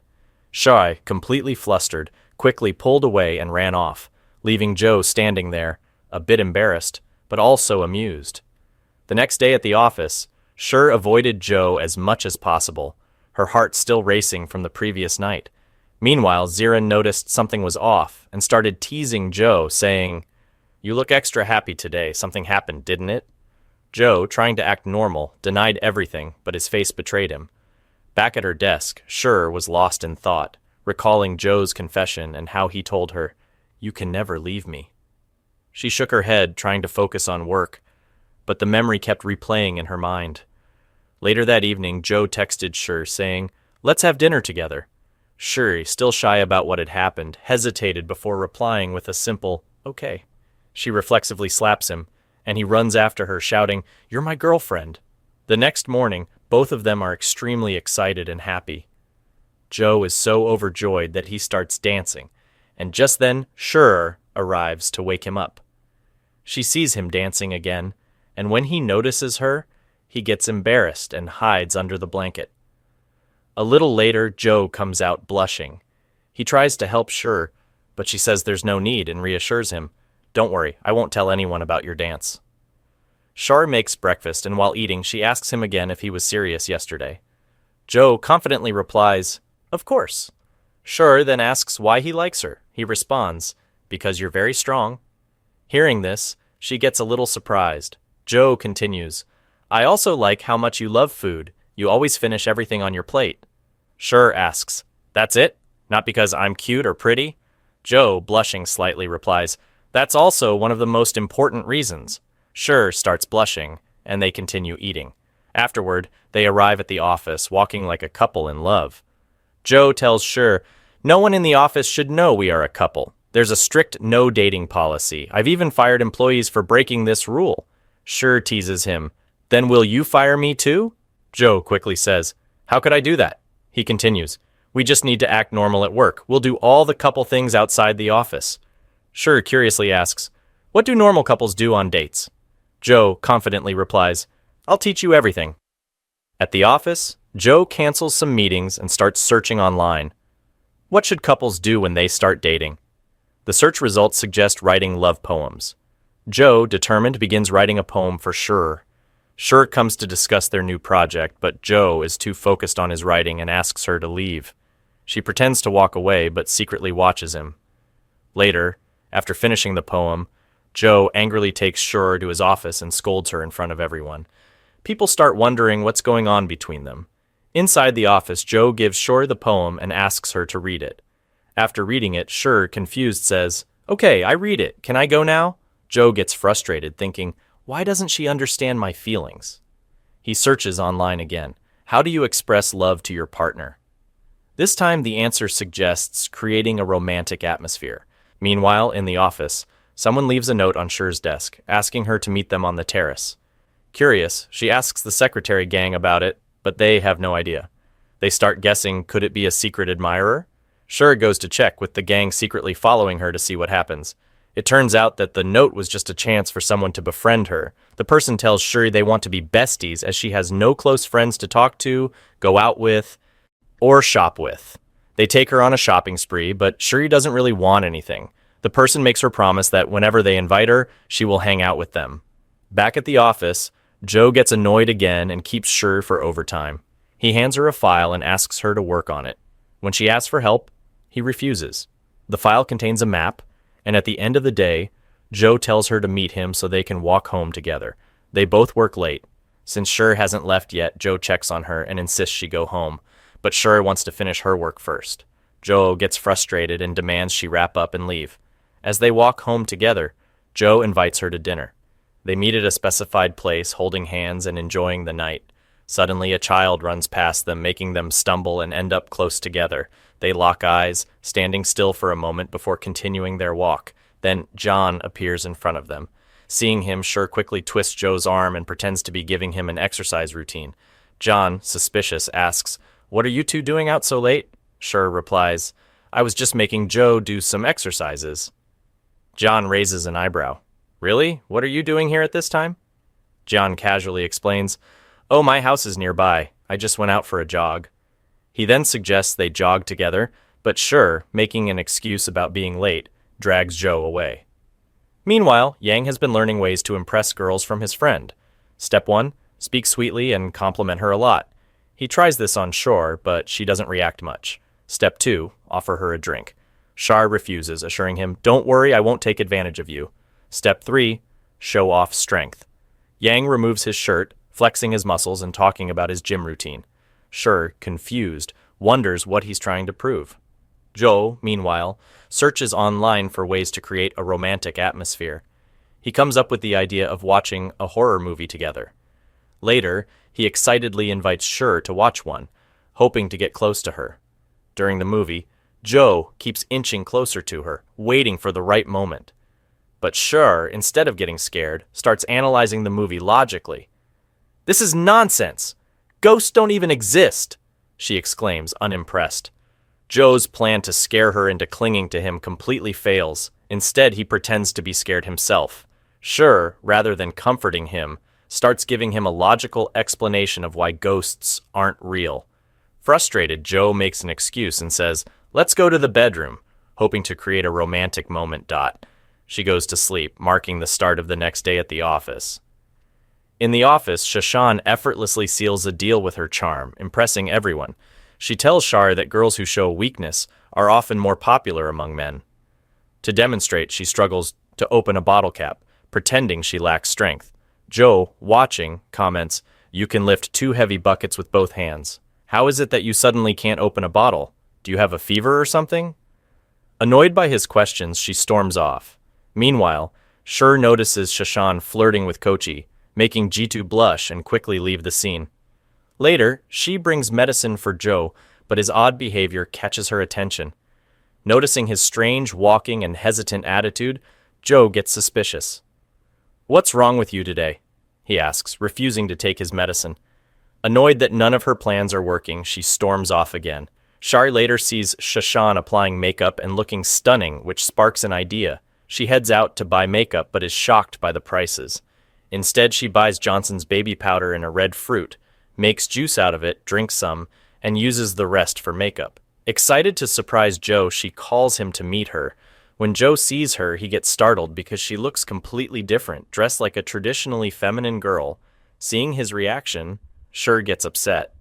Shai, completely flustered, quickly pulled away and ran off, leaving Joe standing there, a bit embarrassed, but also amused. The next day at the office, Shur avoided Joe as much as possible, her heart still racing from the previous night. Meanwhile, Zirin noticed something was off and started teasing Joe, saying, "You look extra happy today. Something happened, didn't it?" Joe, trying to act normal, denied everything, but his face betrayed him. Back at her desk, Shur was lost in thought, recalling Joe's confession and how he told her, "You can never leave me." She shook her head, trying to focus on work, but the memory kept replaying in her mind. Later that evening, Joe texted Shur, saying, "Let's have dinner together." Shur, still shy about what had happened, hesitated before replying with a simple, "Okay." She reflexively slaps him, and he runs after her, shouting, "You're my girlfriend." The next morning, both of them are extremely excited and happy. Joe is so overjoyed that he starts dancing, and just then Shur arrives to wake him up. She sees him dancing again, and when he notices her, he gets embarrassed and hides under the blanket. A little later, Joe comes out blushing. He tries to help Shur, but she says there's no need and reassures him, "Don't worry, I won't tell anyone about your dance." Shur makes breakfast, and while eating, she asks him again if he was serious yesterday. Joe confidently replies, "Of course." Shur then asks why he likes her. He responds, "Because you're very strong." Hearing this, she gets a little surprised. Joe continues, "I also like how much you love food. You always finish everything on your plate." Shur asks, "That's it? Not because I'm cute or pretty?" Joe, blushing slightly, replies, "That's also one of the most important reasons." Sure starts blushing, and they continue eating. Afterward, they arrive at the office, walking like a couple in love. Joe tells Sure, no one in the office should know we are a couple. There's a strict no dating policy. I've even fired employees for breaking this rule. Sure teases him. Then will you fire me too? Joe quickly says, how could I do that? He continues, we just need to act normal at work. We'll do all the couple things outside the office. Sure curiously asks, what do normal couples do on dates? Joe confidently replies, I'll teach you everything. At the office, Joe cancels some meetings and starts searching online. What should couples do when they start dating? The search results suggest writing love poems. Joe, determined, begins writing a poem for Sure. Sure comes to discuss their new project, but Joe is too focused on his writing and asks her to leave. She pretends to walk away, but secretly watches him. Later, after finishing the poem, Joe angrily takes Sure to his office and scolds her in front of everyone. People start wondering what's going on between them. Inside the office, Joe gives Sure the poem and asks her to read it. After reading it, Sure, confused, says, okay, I read it. Can I go now? Joe gets frustrated, thinking, why doesn't she understand my feelings? He searches online again. How do you express love to your partner? This time, the answer suggests creating a romantic atmosphere. Meanwhile, in the office, someone leaves a note on Sure's desk, asking her to meet them on the terrace. Curious, she asks the secretary gang about it, but they have no idea. They start guessing, could it be a secret admirer? Sure goes to check, with the gang secretly following her to see what happens. It turns out that the note was just a chance for someone to befriend her. The person tells Shuri they want to be besties as she has no close friends to talk to, go out with, or shop with. They take her on a shopping spree, but Shuri doesn't really want anything. The person makes her promise that whenever they invite her, she will hang out with them. Back at the office, Joe gets annoyed again and keeps Shuri for overtime. He hands her a file and asks her to work on it. When she asks for help, he refuses. The file contains a map, and at the end of the day, Joe tells her to meet him so they can walk home together. They both work late. Since Shur hasn't left yet, Joe checks on her and insists she go home, but Shur wants to finish her work first. Joe gets frustrated and demands she wrap up and leave. As they walk home together, Joe invites her to dinner. They meet at a specified place, holding hands and enjoying the night. Suddenly, a child runs past them, making them stumble and end up close together. They lock eyes, standing still for a moment before continuing their walk. Then John appears in front of them. Seeing him, Shur quickly twists Joe's arm and pretends to be giving him an exercise routine. John, suspicious, asks, "What are you two doing out so late?" Shur replies, "I was just making Joe do some exercises." John raises an eyebrow. "Really? What are you doing here at this time?" John casually explains, "Oh, my house is nearby. I just went out for a jog." He then suggests they jog together, but Shur, making an excuse about being late, drags Joe away. Meanwhile, Yang has been learning ways to impress girls from his friend. Step 1, speak sweetly and compliment her a lot. He tries this on Shur, but she doesn't react much. Step 2, offer her a drink. Shar refuses, assuring him, "Don't worry, I won't take advantage of you." Step 3, show off strength. Yang removes his shirt, flexing his muscles and talking about his gym routine. Shur, confused, wonders what he's trying to prove. Joe, meanwhile, searches online for ways to create a romantic atmosphere. He comes up with the idea of watching a horror movie together. Later, he excitedly invites Shur to watch one, hoping to get close to her. During the movie, Joe keeps inching closer to her, waiting for the right moment. But Shur, instead of getting scared, starts analyzing the movie logically. "This is nonsense! Ghosts don't even exist!" she exclaims, unimpressed. Joe's plan to scare her into clinging to him completely fails. Instead, he pretends to be scared himself. Shur, rather than comforting him, starts giving him a logical explanation of why ghosts aren't real. Frustrated, Joe makes an excuse and says, "Let's go to the bedroom," hoping to create a romantic moment. She goes to sleep, marking the start of the next day at the office. In the office, Shashan effortlessly seals a deal with her charm, impressing everyone. She tells Shar that girls who show weakness are often more popular among men. To demonstrate, she struggles to open a bottle cap, pretending she lacks strength. Joe, watching, comments, "You can lift 2 heavy buckets with both hands. How is it that you suddenly can't open a bottle? Do you have a fever or something?" Annoyed by his questions, she storms off. Meanwhile, Shur notices Shashan flirting with Kochi, making Jitu blush and quickly leave the scene. Later, she brings medicine for Joe, but his odd behavior catches her attention. Noticing his strange walking and hesitant attitude, Joe gets suspicious. "What's wrong with you today?" he asks, refusing to take his medicine. Annoyed that none of her plans are working, she storms off again. Shar later sees Shashan applying makeup and looking stunning, which sparks an idea. She heads out to buy makeup but is shocked by the prices. Instead, she buys Johnson's baby powder in a red fruit, makes juice out of it, drinks some, and uses the rest for makeup. Excited to surprise Joe, she calls him to meet her. When Joe sees her, he gets startled because she looks completely different, dressed like a traditionally feminine girl. Seeing his reaction, Shur gets upset.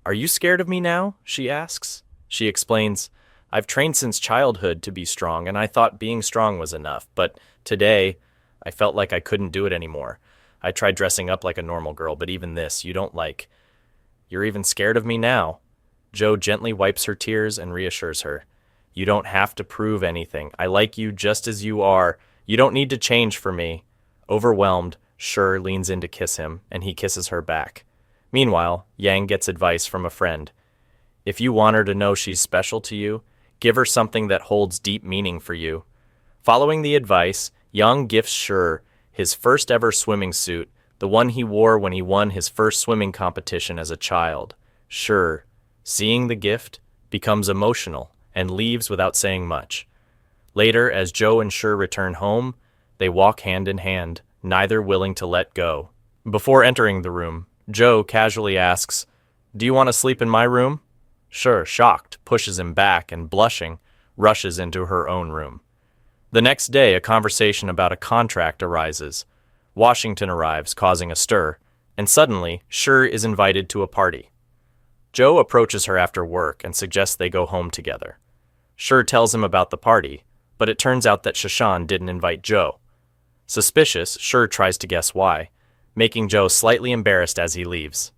"Are you scared of me now?" she asks. She explains, "I've trained since childhood to be strong, and I thought being strong was enough, but today, I felt like I couldn't do it anymore. I tried dressing up like a normal girl, but even this, you don't like. You're even scared of me now." Joe gently wipes her tears and reassures her. "You don't have to prove anything. I like you just as you are. You don't need to change for me." Overwhelmed, Shur leans in to kiss him, and he kisses her back. Meanwhile, Yang gets advice from a friend. "If you want her to know she's special to you, give her something that holds deep meaning for you." Following the advice, Yang gifts Shur his first ever swimming suit, the one he wore when he won his first swimming competition as a child. Shur, seeing the gift, becomes emotional and leaves without saying much. Later, as Joe and Shur return home, they walk hand in hand, neither willing to let go. Before entering the room, Joe casually asks, "Do you want to sleep in my room?" Shur, shocked, pushes him back and, blushing, rushes into her own room. The next day, a conversation about a contract arises. Washington arrives, causing a stir, and suddenly, Shur is invited to a party. Joe approaches her after work and suggests they go home together. Shur tells him about the party, but it turns out that Shashan didn't invite Joe. Suspicious, Shur tries to guess why, making Joe slightly embarrassed as he leaves.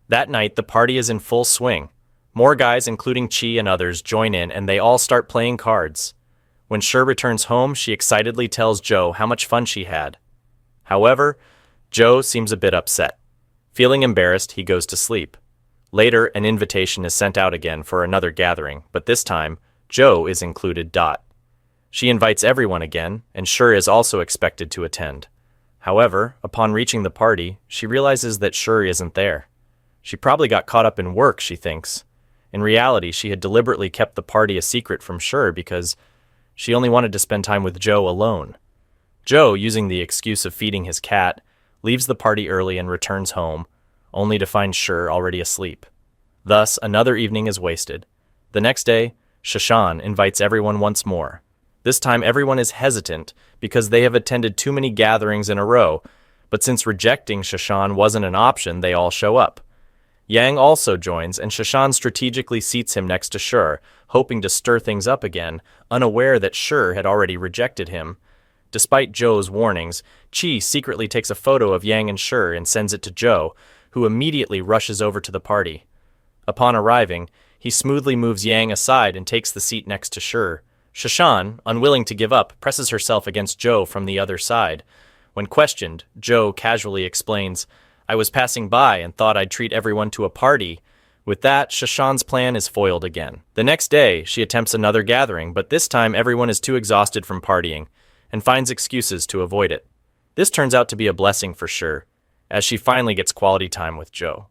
That night, the party is in full swing. More guys, including Chi and others, join in and they all start playing cards. When Shur returns home, she excitedly tells Joe how much fun she had. However, Joe seems a bit upset. Feeling embarrassed, he goes to sleep. Later, an invitation is sent out again for another gathering, but this time, Joe is included. She invites everyone again, and Shur is also expected to attend. However, upon reaching the party, she realizes that Shur isn't there. She probably got caught up in work, she thinks. In reality, she had deliberately kept the party a secret from Shur because she only wanted to spend time with Joe alone. Joe, using the excuse of feeding his cat, leaves the party early and returns home, only to find Shur already asleep. Thus, another evening is wasted. The next day, Shashan invites everyone once more. This time everyone is hesitant because they have attended too many gatherings in a row, but since rejecting Shashan wasn't an option, they all show up. Yang also joins, and Shashan strategically seats him next to Shur, hoping to stir things up again, unaware that Shur had already rejected him. Despite Joe's warnings, Chi secretly takes a photo of Yang and Shur and sends it to Joe, who immediately rushes over to the party. Upon arriving, he smoothly moves Yang aside and takes the seat next to Shur. Shashan, unwilling to give up, presses herself against Joe from the other side. When questioned, Joe casually explains, "I was passing by and thought I'd treat everyone to a party." With that, Shashan's plan is foiled again. The next day, she attempts another gathering, but this time everyone is too exhausted from partying and finds excuses to avoid it. This turns out to be a blessing for Shur, as she finally gets quality time with Joe.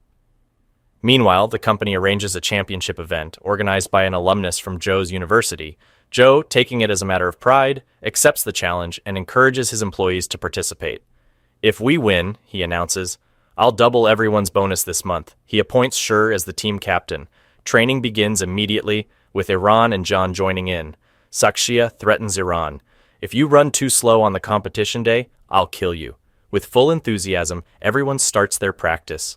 Meanwhile, the company arranges a championship event organized by an alumnus from Joe's university. Joe, taking it as a matter of pride, accepts the challenge and encourages his employees to participate. "If we win," he announces, "I'll double everyone's bonus this month." He appoints Shur as the team captain. Training begins immediately, with Iran and John joining in. Sakshia threatens Iran. "If you run too slow on the competition day, I'll kill you." With full enthusiasm, everyone starts their practice.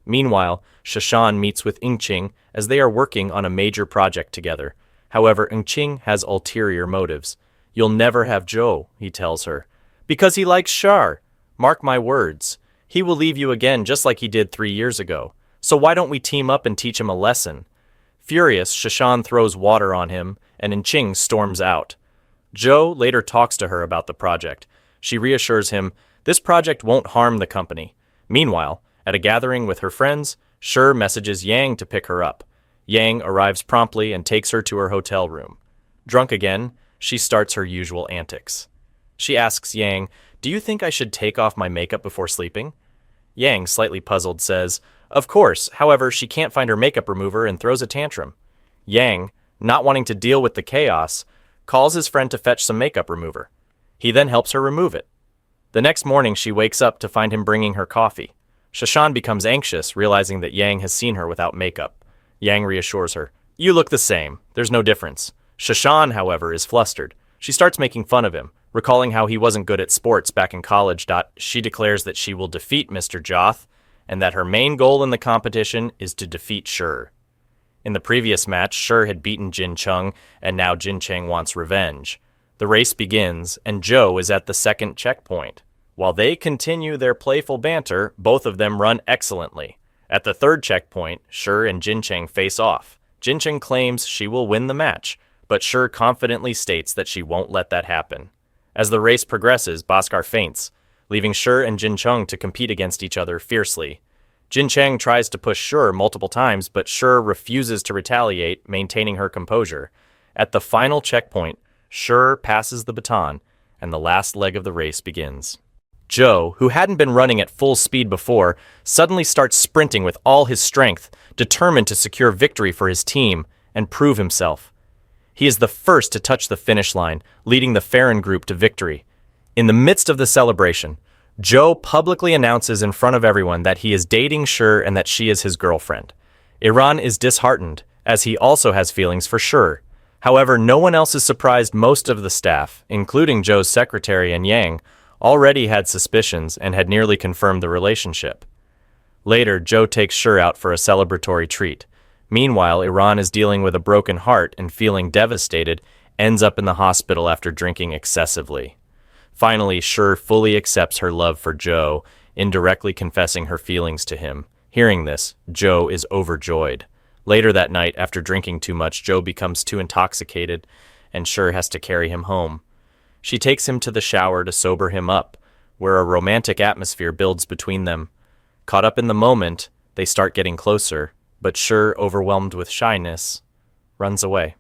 Meanwhile, Shashan meets with Ingqing as they are working on a major project together. However, Ingqing has ulterior motives. "You'll never have Joe," he tells her, "because he likes Shar. Mark my words. He will leave you again just like he did 3 years ago. So why don't we team up and teach him a lesson?" Furious, Shashan throws water on him, and Ingqing storms out. Joe later talks to her about the project. She reassures him, this project won't harm the company. Meanwhile, at a gathering with her friends, Shi messages Yang to pick her up. Yang arrives promptly and takes her to her hotel room. Drunk again, she starts her usual antics. She asks Yang, do you think I should take off my makeup before sleeping? Yang, slightly puzzled, says, of course, however, she can't find her makeup remover and throws a tantrum. Yang, not wanting to deal with the chaos, calls his friend to fetch some makeup remover. He then helps her remove it. The next morning, she wakes up to find him bringing her coffee. Shashan becomes anxious, realizing that Yang has seen her without makeup. Yang reassures her, you look the same, there's no difference. Shashan, however, is flustered. She starts making fun of him, recalling how he wasn't good at sports back in college. She declares that she will defeat Mr. Joth, and that her main goal in the competition is to defeat Shi. In the previous match, Shi had beaten Jin Chung, and now Jin Cheng wants revenge. The race begins, and Joe is at the second checkpoint. While they continue their playful banter, both of them run excellently. At the third checkpoint, Shi and Jin Cheng face off. Jin Cheng claims she will win the match, but Shi confidently states that she won't let that happen. As the race progresses, Bhaskar faints, leaving Shi and Jin Cheng to compete against each other fiercely. Jin Cheng tries to push Shi multiple times, but Shi refuses to retaliate, maintaining her composure. At the final checkpoint, Shi passes the baton, and the last leg of the race begins. Joe, who hadn't been running at full speed before, suddenly starts sprinting with all his strength, determined to secure victory for his team and prove himself. He is the first to touch the finish line, leading the Farron group to victory. In the midst of the celebration, Joe publicly announces in front of everyone that he is dating Shi and that she is his girlfriend. Iran is disheartened, as he also has feelings for Shi. However, no one else is surprised. Most of the staff, including Joe's secretary and Yang, already had suspicions and had nearly confirmed the relationship. Later, Joe takes Shi out for a celebratory treat. Meanwhile, Iran is dealing with a broken heart and feeling devastated, ends up in the hospital after drinking excessively. Finally, Shi fully accepts her love for Joe, indirectly confessing her feelings to him. Hearing this, Joe is overjoyed. Later that night, after drinking too much, Joe becomes too intoxicated, and Shi has to carry him home. She takes him to the shower to sober him up, where a romantic atmosphere builds between them. Caught up in the moment, they start getting closer, but Shi, overwhelmed with shyness, runs away.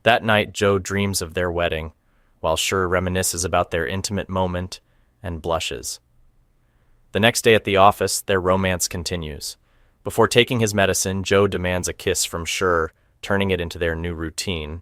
That night, Joe dreams of their wedding, while Shi reminisces about their intimate moment and blushes. The next day at the office, their romance continues. Before taking his medicine, Joe demands a kiss from Shi, turning it into their new routine.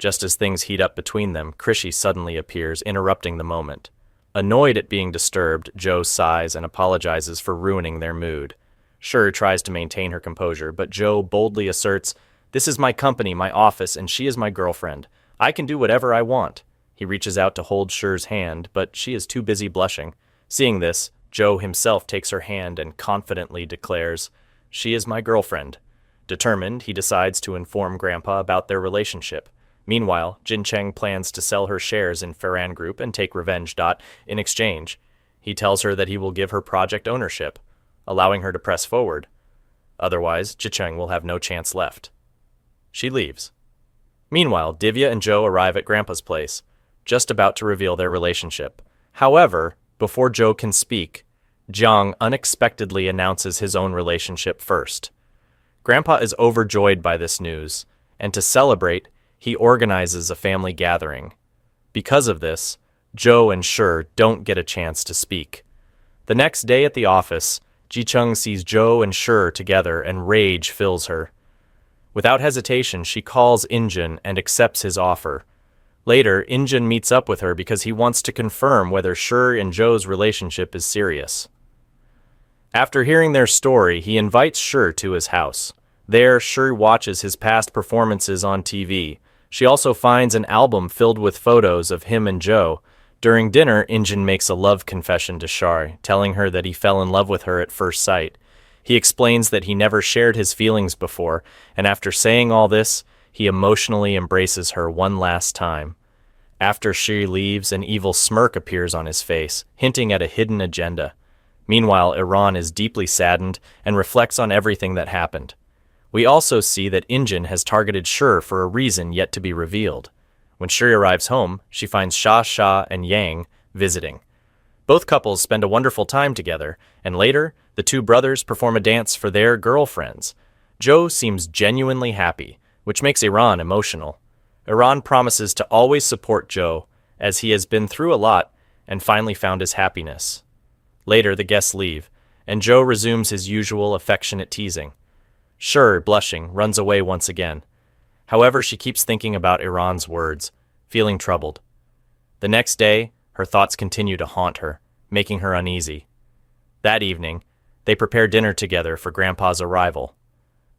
Just as things heat up between them, Krishy suddenly appears, interrupting the moment. Annoyed at being disturbed, Joe sighs and apologizes for ruining their mood. Shi tries to maintain her composure, but Joe boldly asserts, "This is my company, my office, and she is my girlfriend. I can do whatever I want." He reaches out to hold Shi's hand, but she is too busy blushing. Seeing this, Joe himself takes her hand and confidently declares, "She is my girlfriend." Determined, he decides to inform Grandpa about their relationship. Meanwhile, Jin Cheng plans to sell her shares in Farron Group and take revenge. In exchange, he tells her that he will give her project ownership, allowing her to press forward. Otherwise, Jin Cheng will have no chance left. She leaves. Meanwhile, Divya and Joe arrive at Grandpa's place, just about to reveal their relationship. However, before Joe can speak, Jiang unexpectedly announces his own relationship first. Grandpa is overjoyed by this news, and to celebrate, he organizes a family gathering. Because of this, Joe and Shi don't get a chance to speak. The next day at the office, Ji-chung sees Joe and Shi together and rage fills her. Without hesitation, she calls Injun and accepts his offer. Later, Injun meets up with her because he wants to confirm whether Shi and Joe's relationship is serious. After hearing their story, he invites Shi to his house. There, Shi watches his past performances on TV. She also finds an album filled with photos of him and Joe. During dinner, Injun makes a love confession to Shi, telling her that he fell in love with her at first sight. He explains that he never shared his feelings before, and after saying all this, he emotionally embraces her one last time. After Shi leaves, an evil smirk appears on his face, hinting at a hidden agenda. Meanwhile, Iran is deeply saddened and reflects on everything that happened. We also see that Injun has targeted Shi for a reason yet to be revealed. When Shuri arrives home, she finds Sha and Yang visiting. Both couples spend a wonderful time together, and later, the two brothers perform a dance for their girlfriends. Joe seems genuinely happy, which makes Iran emotional. Iran promises to always support Joe, as he has been through a lot and finally found his happiness. Later, the guests leave, and Joe resumes his usual affectionate teasing. Shur, blushing, runs away once again. However, she keeps thinking about Iran's words, feeling troubled. The next day, her thoughts continue to haunt her, making her uneasy. That evening, they prepare dinner together for Grandpa's arrival.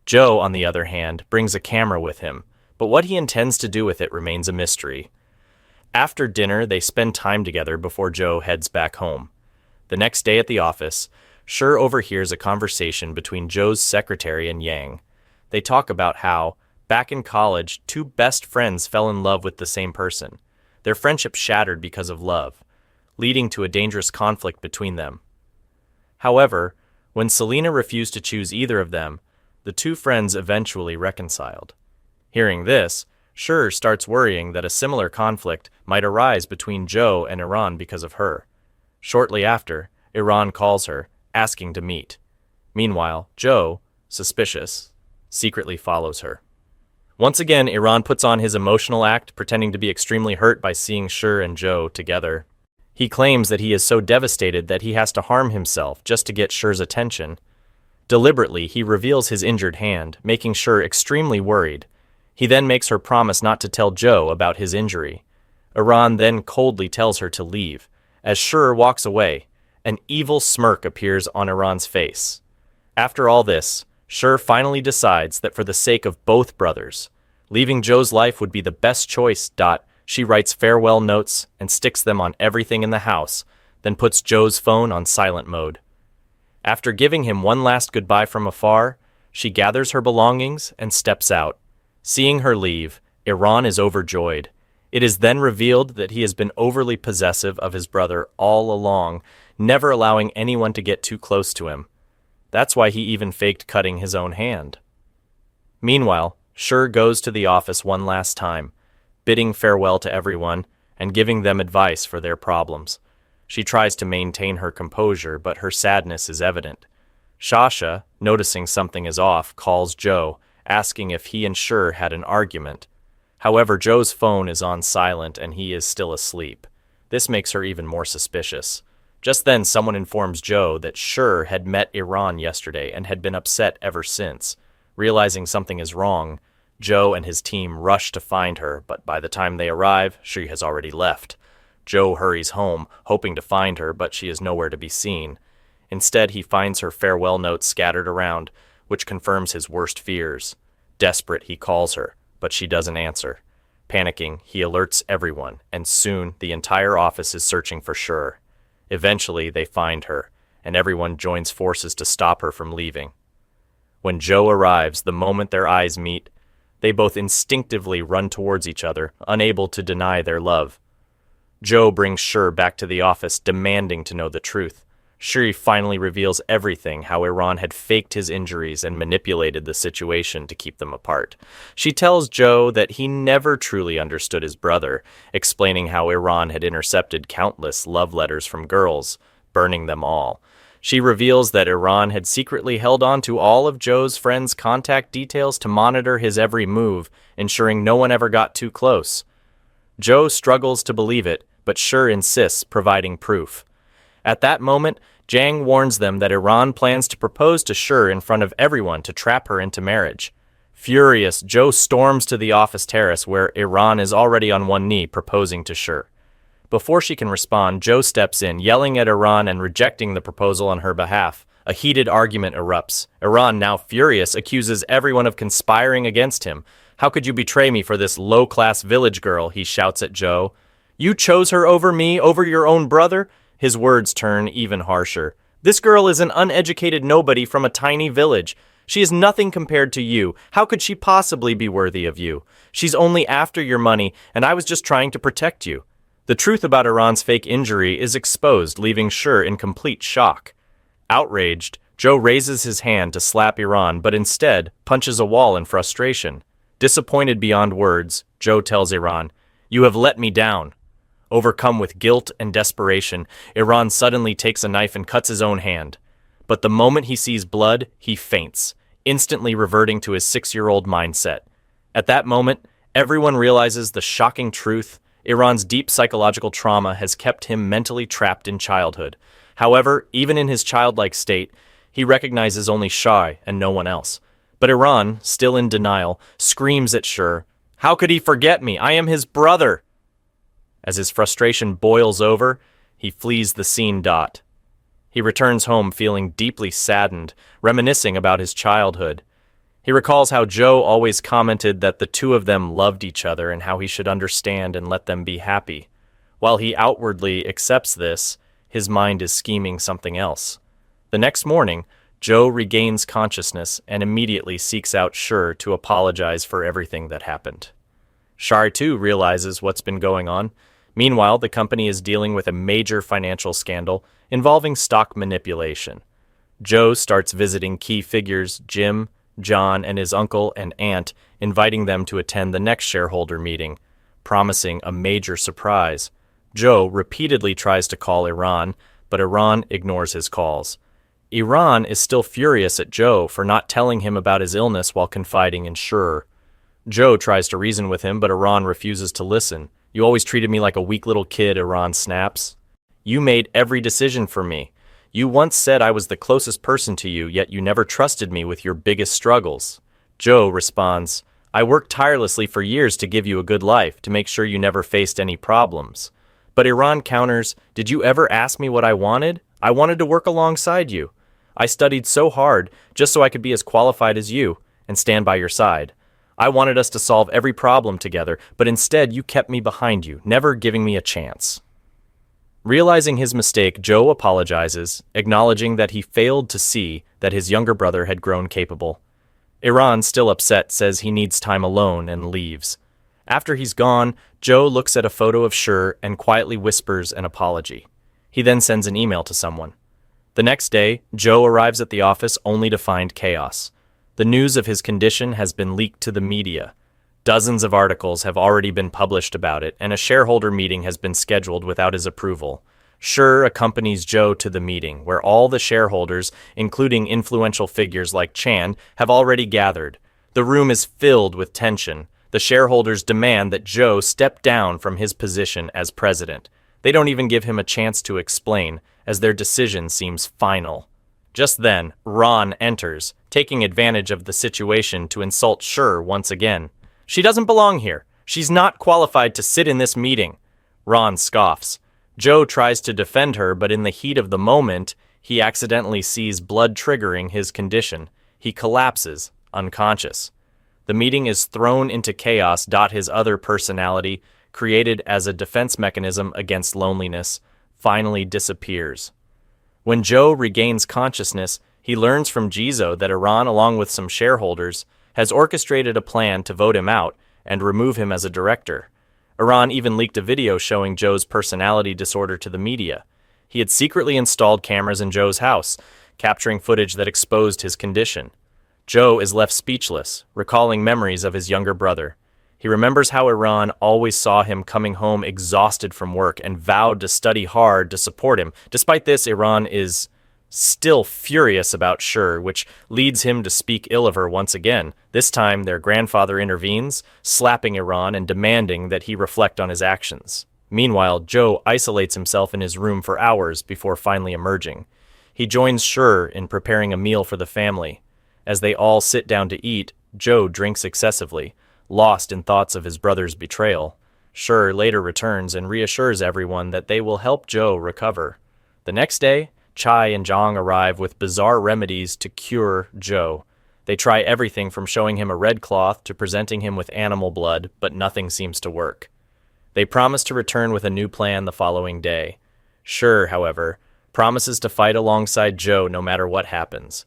Joe, on the other hand, brings a camera with him, but what he intends to do with it remains a mystery. After dinner, they spend time together before Joe heads back home. The next day at the office, Shur overhears a conversation between Joe's secretary and Yang. They talk about how, back in college, two best friends fell in love with the same person. Their friendship shattered because of love, leading to a dangerous conflict between them. However, when Selena refused to choose either of them, the two friends eventually reconciled. Hearing this, Shur starts worrying that a similar conflict might arise between Joe and Iran because of her. Shortly after, Iran calls her, asking to meet. Meanwhile, Joe, suspicious, secretly follows her. Once again, Iran puts on his emotional act, pretending to be extremely hurt by seeing Shur and Joe together. He claims that he is so devastated that he has to harm himself just to get Shur's attention. Deliberately, he reveals his injured hand, making Shur extremely worried. He then makes her promise not to tell Joe about his injury. Iran then coldly tells her to leave. As Shur walks away, an evil smirk appears on Iran's face. After all this, Shur finally decides that for the sake of both brothers, leaving Joe's life would be the best choice. She writes farewell notes and sticks them on everything in the house, then puts Joe's phone on silent mode. After giving him one last goodbye from afar, she gathers her belongings and steps out. Seeing her leave, Iran is overjoyed. It is then revealed that he has been overly possessive of his brother all along, never allowing anyone to get too close to him. That's why he even faked cutting his own hand. Meanwhile, Shur goes to the office one last time, bidding farewell to everyone and giving them advice for their problems. She tries to maintain her composure, but her sadness is evident. Shasha, noticing something is off, calls Joe, asking if he and Shur had an argument. However, Joe's phone is on silent and he is still asleep. This makes her even more suspicious. Just then, someone informs Joe that Shur had met Iran yesterday and had been upset ever since. Realizing something is wrong, Joe and his team rush to find her, but by the time they arrive, she has already left. Joe hurries home, hoping to find her, but she is nowhere to be seen. Instead, he finds her farewell notes scattered around, which confirms his worst fears. Desperate, he calls her, but she doesn't answer. Panicking, he alerts everyone, and soon the entire office is searching for Shur. Eventually, they find her, and everyone joins forces to stop her from leaving. When Joe arrives, the moment their eyes meet, they both instinctively run towards each other, unable to deny their love. Joe brings Shur back to the office, demanding to know the truth. Shuri finally reveals everything, how Iran had faked his injuries and manipulated the situation to keep them apart. She tells Joe that he never truly understood his brother, explaining how Iran had intercepted countless love letters from girls, burning them all. She reveals that Iran had secretly held on to all of Joe's friends' contact details to monitor his every move, ensuring no one ever got too close. Joe struggles to believe it, but Shur insists, providing proof. At that moment, Jang warns them that Iran plans to propose to Shur in front of everyone to trap her into marriage. Furious, Joe storms to the office terrace where Iran is already on one knee proposing to Shur. Before she can respond, Joe steps in, yelling at Iran and rejecting the proposal on her behalf. A heated argument erupts. Iran, now furious, accuses everyone of conspiring against him. "How could you betray me for this low-class village girl?" he shouts at Joe. "You chose her over me, over your own brother?" His words turn even harsher. "This girl is an uneducated nobody from a tiny village. She is nothing compared to you. How could she possibly be worthy of you? She's only after your money, and I was just trying to protect you." The truth about Iran's fake injury is exposed, leaving Shur in complete shock. Outraged, Joe raises his hand to slap Iran, but instead punches a wall in frustration. Disappointed beyond words, Joe tells Iran, You have let me down. Overcome with guilt and desperation, Iran suddenly takes a knife and cuts his own hand. But the moment he sees blood, he faints, instantly reverting to his 6-year-old mindset. At that moment, everyone realizes the shocking truth. Iran's deep psychological trauma has kept him mentally trapped in childhood. However, even in his childlike state, he recognizes only Shah and no one else. But Iran, still in denial, screams at Shah, "How could he forget me? I am his brother!" As his frustration boils over, he flees the scene. He returns home feeling deeply saddened, reminiscing about his childhood. He recalls how Joe always commented that the two of them loved each other and how he should understand and let them be happy. While he outwardly accepts this, his mind is scheming something else. The next morning, Joe regains consciousness and immediately seeks out Shah to apologize for everything that happened. Shah too realizes what's been going on. Meanwhile, the company is dealing with a major financial scandal involving stock manipulation. Joe starts visiting key figures, Jim, John, and his uncle and aunt, inviting them to attend the next shareholder meeting, promising a major surprise. Joe repeatedly tries to call Iran, but Iran ignores his calls. Iran is still furious at Joe for not telling him about his illness while confiding in Shah. Joe tries to reason with him, but Iran refuses to listen. "You always treated me like a weak little kid," Iran snaps. "You made every decision for me. You once said I was the closest person to you, yet you never trusted me with your biggest struggles." Joe responds, "I worked tirelessly for years to give you a good life, to make sure you never faced any problems." But Iran counters, "Did you ever ask me what I wanted? I wanted to work alongside you. I studied so hard just so I could be as qualified as you and stand by your side. I wanted us to solve every problem together, but instead you kept me behind you, never giving me a chance." Realizing his mistake, Joe apologizes, acknowledging that he failed to see that his younger brother had grown capable. Iran, still upset, says he needs time alone and leaves. After he's gone, Joe looks at a photo of Shah and quietly whispers an apology. He then sends an email to someone. The next day, Joe arrives at the office only to find chaos. The news of his condition has been leaked to the media. Dozens of articles have already been published about it, and a shareholder meeting has been scheduled without his approval. Shah accompanies Joe to the meeting, where all the shareholders, including influential figures like Chan, have already gathered. The room is filled with tension. The shareholders demand that Joe step down from his position as president. They don't even give him a chance to explain, as their decision seems final. Just then, Ron enters, taking advantage of the situation to insult Shah once again. "She doesn't belong here. She's not qualified to sit in this meeting." Ron scoffs. Joe tries to defend her, but in the heat of the moment, he accidentally sees blood triggering his condition. He collapses, unconscious. The meeting is thrown into chaos. His other personality, created as a defense mechanism against loneliness, finally disappears. When Joe regains consciousness, he learns from Jizo that Iran, along with some shareholders, has orchestrated a plan to vote him out and remove him as a director. Iran even leaked a video showing Joe's personality disorder to the media. He had secretly installed cameras in Joe's house, capturing footage that exposed his condition. Joe is left speechless, recalling memories of his younger brother. He remembers how Iran always saw him coming home exhausted from work and vowed to study hard to support him. Despite this, Iran is still furious about Shah, which leads him to speak ill of her once again. This time, their grandfather intervenes, slapping Iran and demanding that he reflect on his actions. Meanwhile, Joe isolates himself in his room for hours before finally emerging. He joins Shah in preparing a meal for the family. As they all sit down to eat, Joe drinks excessively, lost in thoughts of his brother's betrayal. Shah later returns and reassures everyone that they will help Joe recover. The next day, Chai and Zhang arrive with bizarre remedies to cure Joe. They try everything from showing him a red cloth to presenting him with animal blood, but nothing seems to work. They promise to return with a new plan the following day. Shah, however, promises to fight alongside Joe no matter what happens.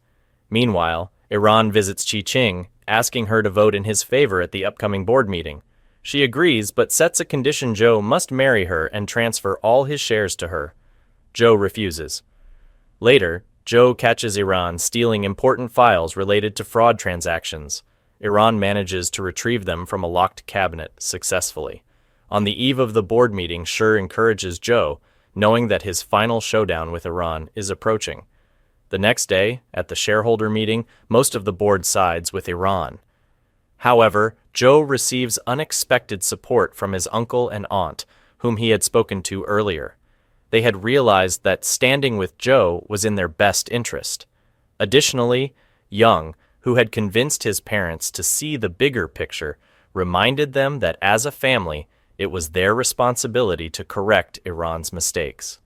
Meanwhile, Iran visits Qi Qing, asking her to vote in his favor at the upcoming board meeting. She agrees, but sets a condition: Joe must marry her and transfer all his shares to her. Joe refuses. Later, Joe catches Iran stealing important files related to fraud transactions. Iran manages to retrieve them from a locked cabinet successfully. On the eve of the board meeting, Shur encourages Joe, knowing that his final showdown with Iran is approaching. The next day, at the shareholder meeting, most of the board sides with Iran. However, Joe receives unexpected support from his uncle and aunt, whom he had spoken to earlier. They had realized that standing with Joe was in their best interest. Additionally, Young, who had convinced his parents to see the bigger picture, reminded them that as a family, it was their responsibility to correct Iran's mistakes.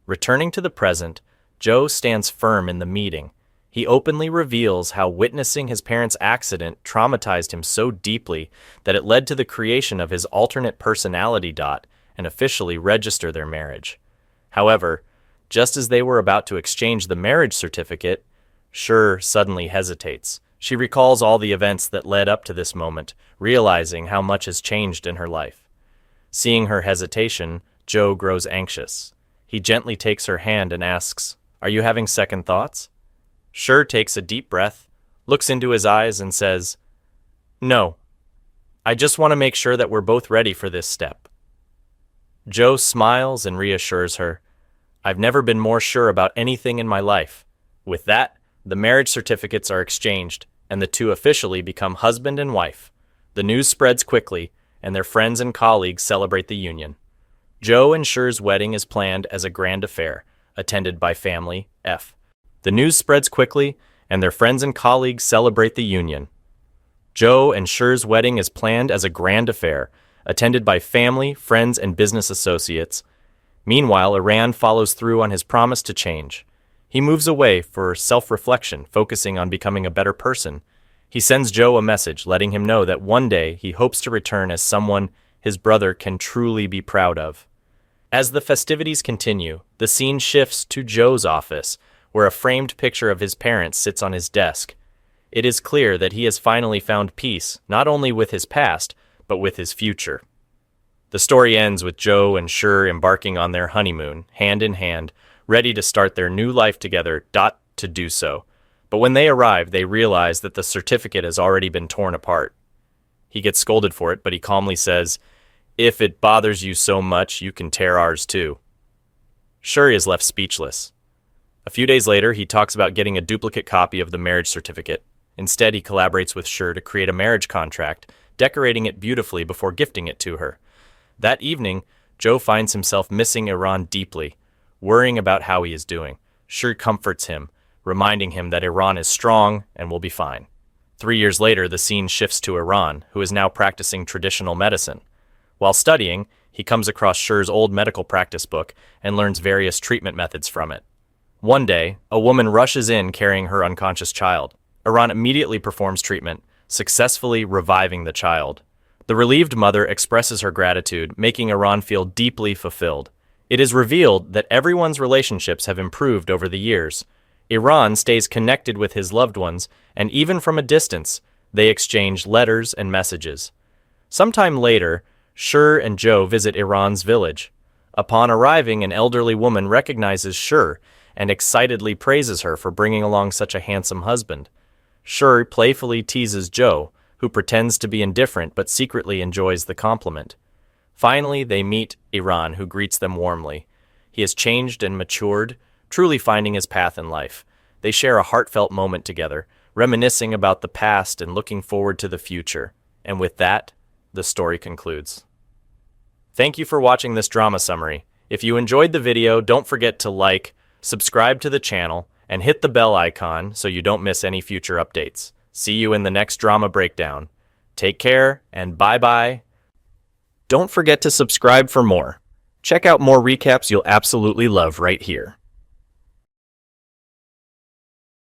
Returning to the present, Joe stands firm in the meeting. He openly reveals how witnessing his parents' accident traumatized him so deeply that it led to the creation of his alternate personality dot and officially register their marriage. However, just as they were about to exchange the marriage certificate, Shur suddenly hesitates. She recalls all the events that led up to this moment, realizing how much has changed in her life. Seeing her hesitation, Joe grows anxious. He gently takes her hand and asks, "Are you having second thoughts?" Shur takes a deep breath, looks into his eyes, and says, "No. I just want to make sure that we're both ready for this step." Joe smiles and reassures her, "I've never been more sure about anything in my life." With that, the marriage certificates are exchanged, and the two officially become husband and wife. The news spreads quickly, and their friends and colleagues celebrate the union. Joe and Shur's wedding is planned as a grand affair, attended by family F. The news spreads quickly, and their friends and colleagues celebrate the union. Joe and Shur's wedding is planned as a grand affair, attended by family, friends, and business associates. Meanwhile, Iran follows through on his promise to change. He moves away for self-reflection, focusing on becoming a better person. He sends Joe a message letting him know that one day he hopes to return as someone his brother can truly be proud of. As the festivities continue, the scene shifts to Joe's office, where a framed picture of his parents sits on his desk. It is clear that he has finally found peace, not only with his past, but with his future. The story ends with Joe and Shur embarking on their honeymoon, hand in hand, ready to start their new life together, to do so. But when they arrive, they realize that the certificate has already been torn apart. He gets scolded for it, but he calmly says, "If it bothers you so much, you can tear ours too." Shur is left speechless. A few days later, he talks about getting a duplicate copy of the marriage certificate. Instead, he collaborates with Shur to create a marriage contract, decorating it beautifully before gifting it to her. That evening, Joe finds himself missing Iran deeply, worrying about how he is doing. Shur comforts him, reminding him that Iran is strong and will be fine. 3 years later, the scene shifts to Iran, who is now practicing traditional medicine. While studying, he comes across Shur's old medical practice book and learns various treatment methods from it. One day, a woman rushes in carrying her unconscious child. Iran immediately performs treatment, successfully reviving the child. The relieved mother expresses her gratitude, making Iran feel deeply fulfilled. It is revealed that everyone's relationships have improved over the years. Iran stays connected with his loved ones, and even from a distance, they exchange letters and messages. Sometime later, Shur and Joe visit Iran's village. Upon arriving, an elderly woman recognizes Shur and excitedly praises her for bringing along such a handsome husband. Shur playfully teases Joe, who pretends to be indifferent but secretly enjoys the compliment. Finally, they meet Iran, who greets them warmly. He has changed and matured, truly finding his path in life. They share a heartfelt moment together, reminiscing about the past and looking forward to the future. And with that, the story concludes. Thank you for watching this drama summary. If you enjoyed the video, don't forget to like, subscribe to the channel, and hit the bell icon so you don't miss any future updates. See you in the next drama breakdown. Take care, and bye-bye. Don't forget to subscribe for more. Check out more recaps you'll absolutely love right here.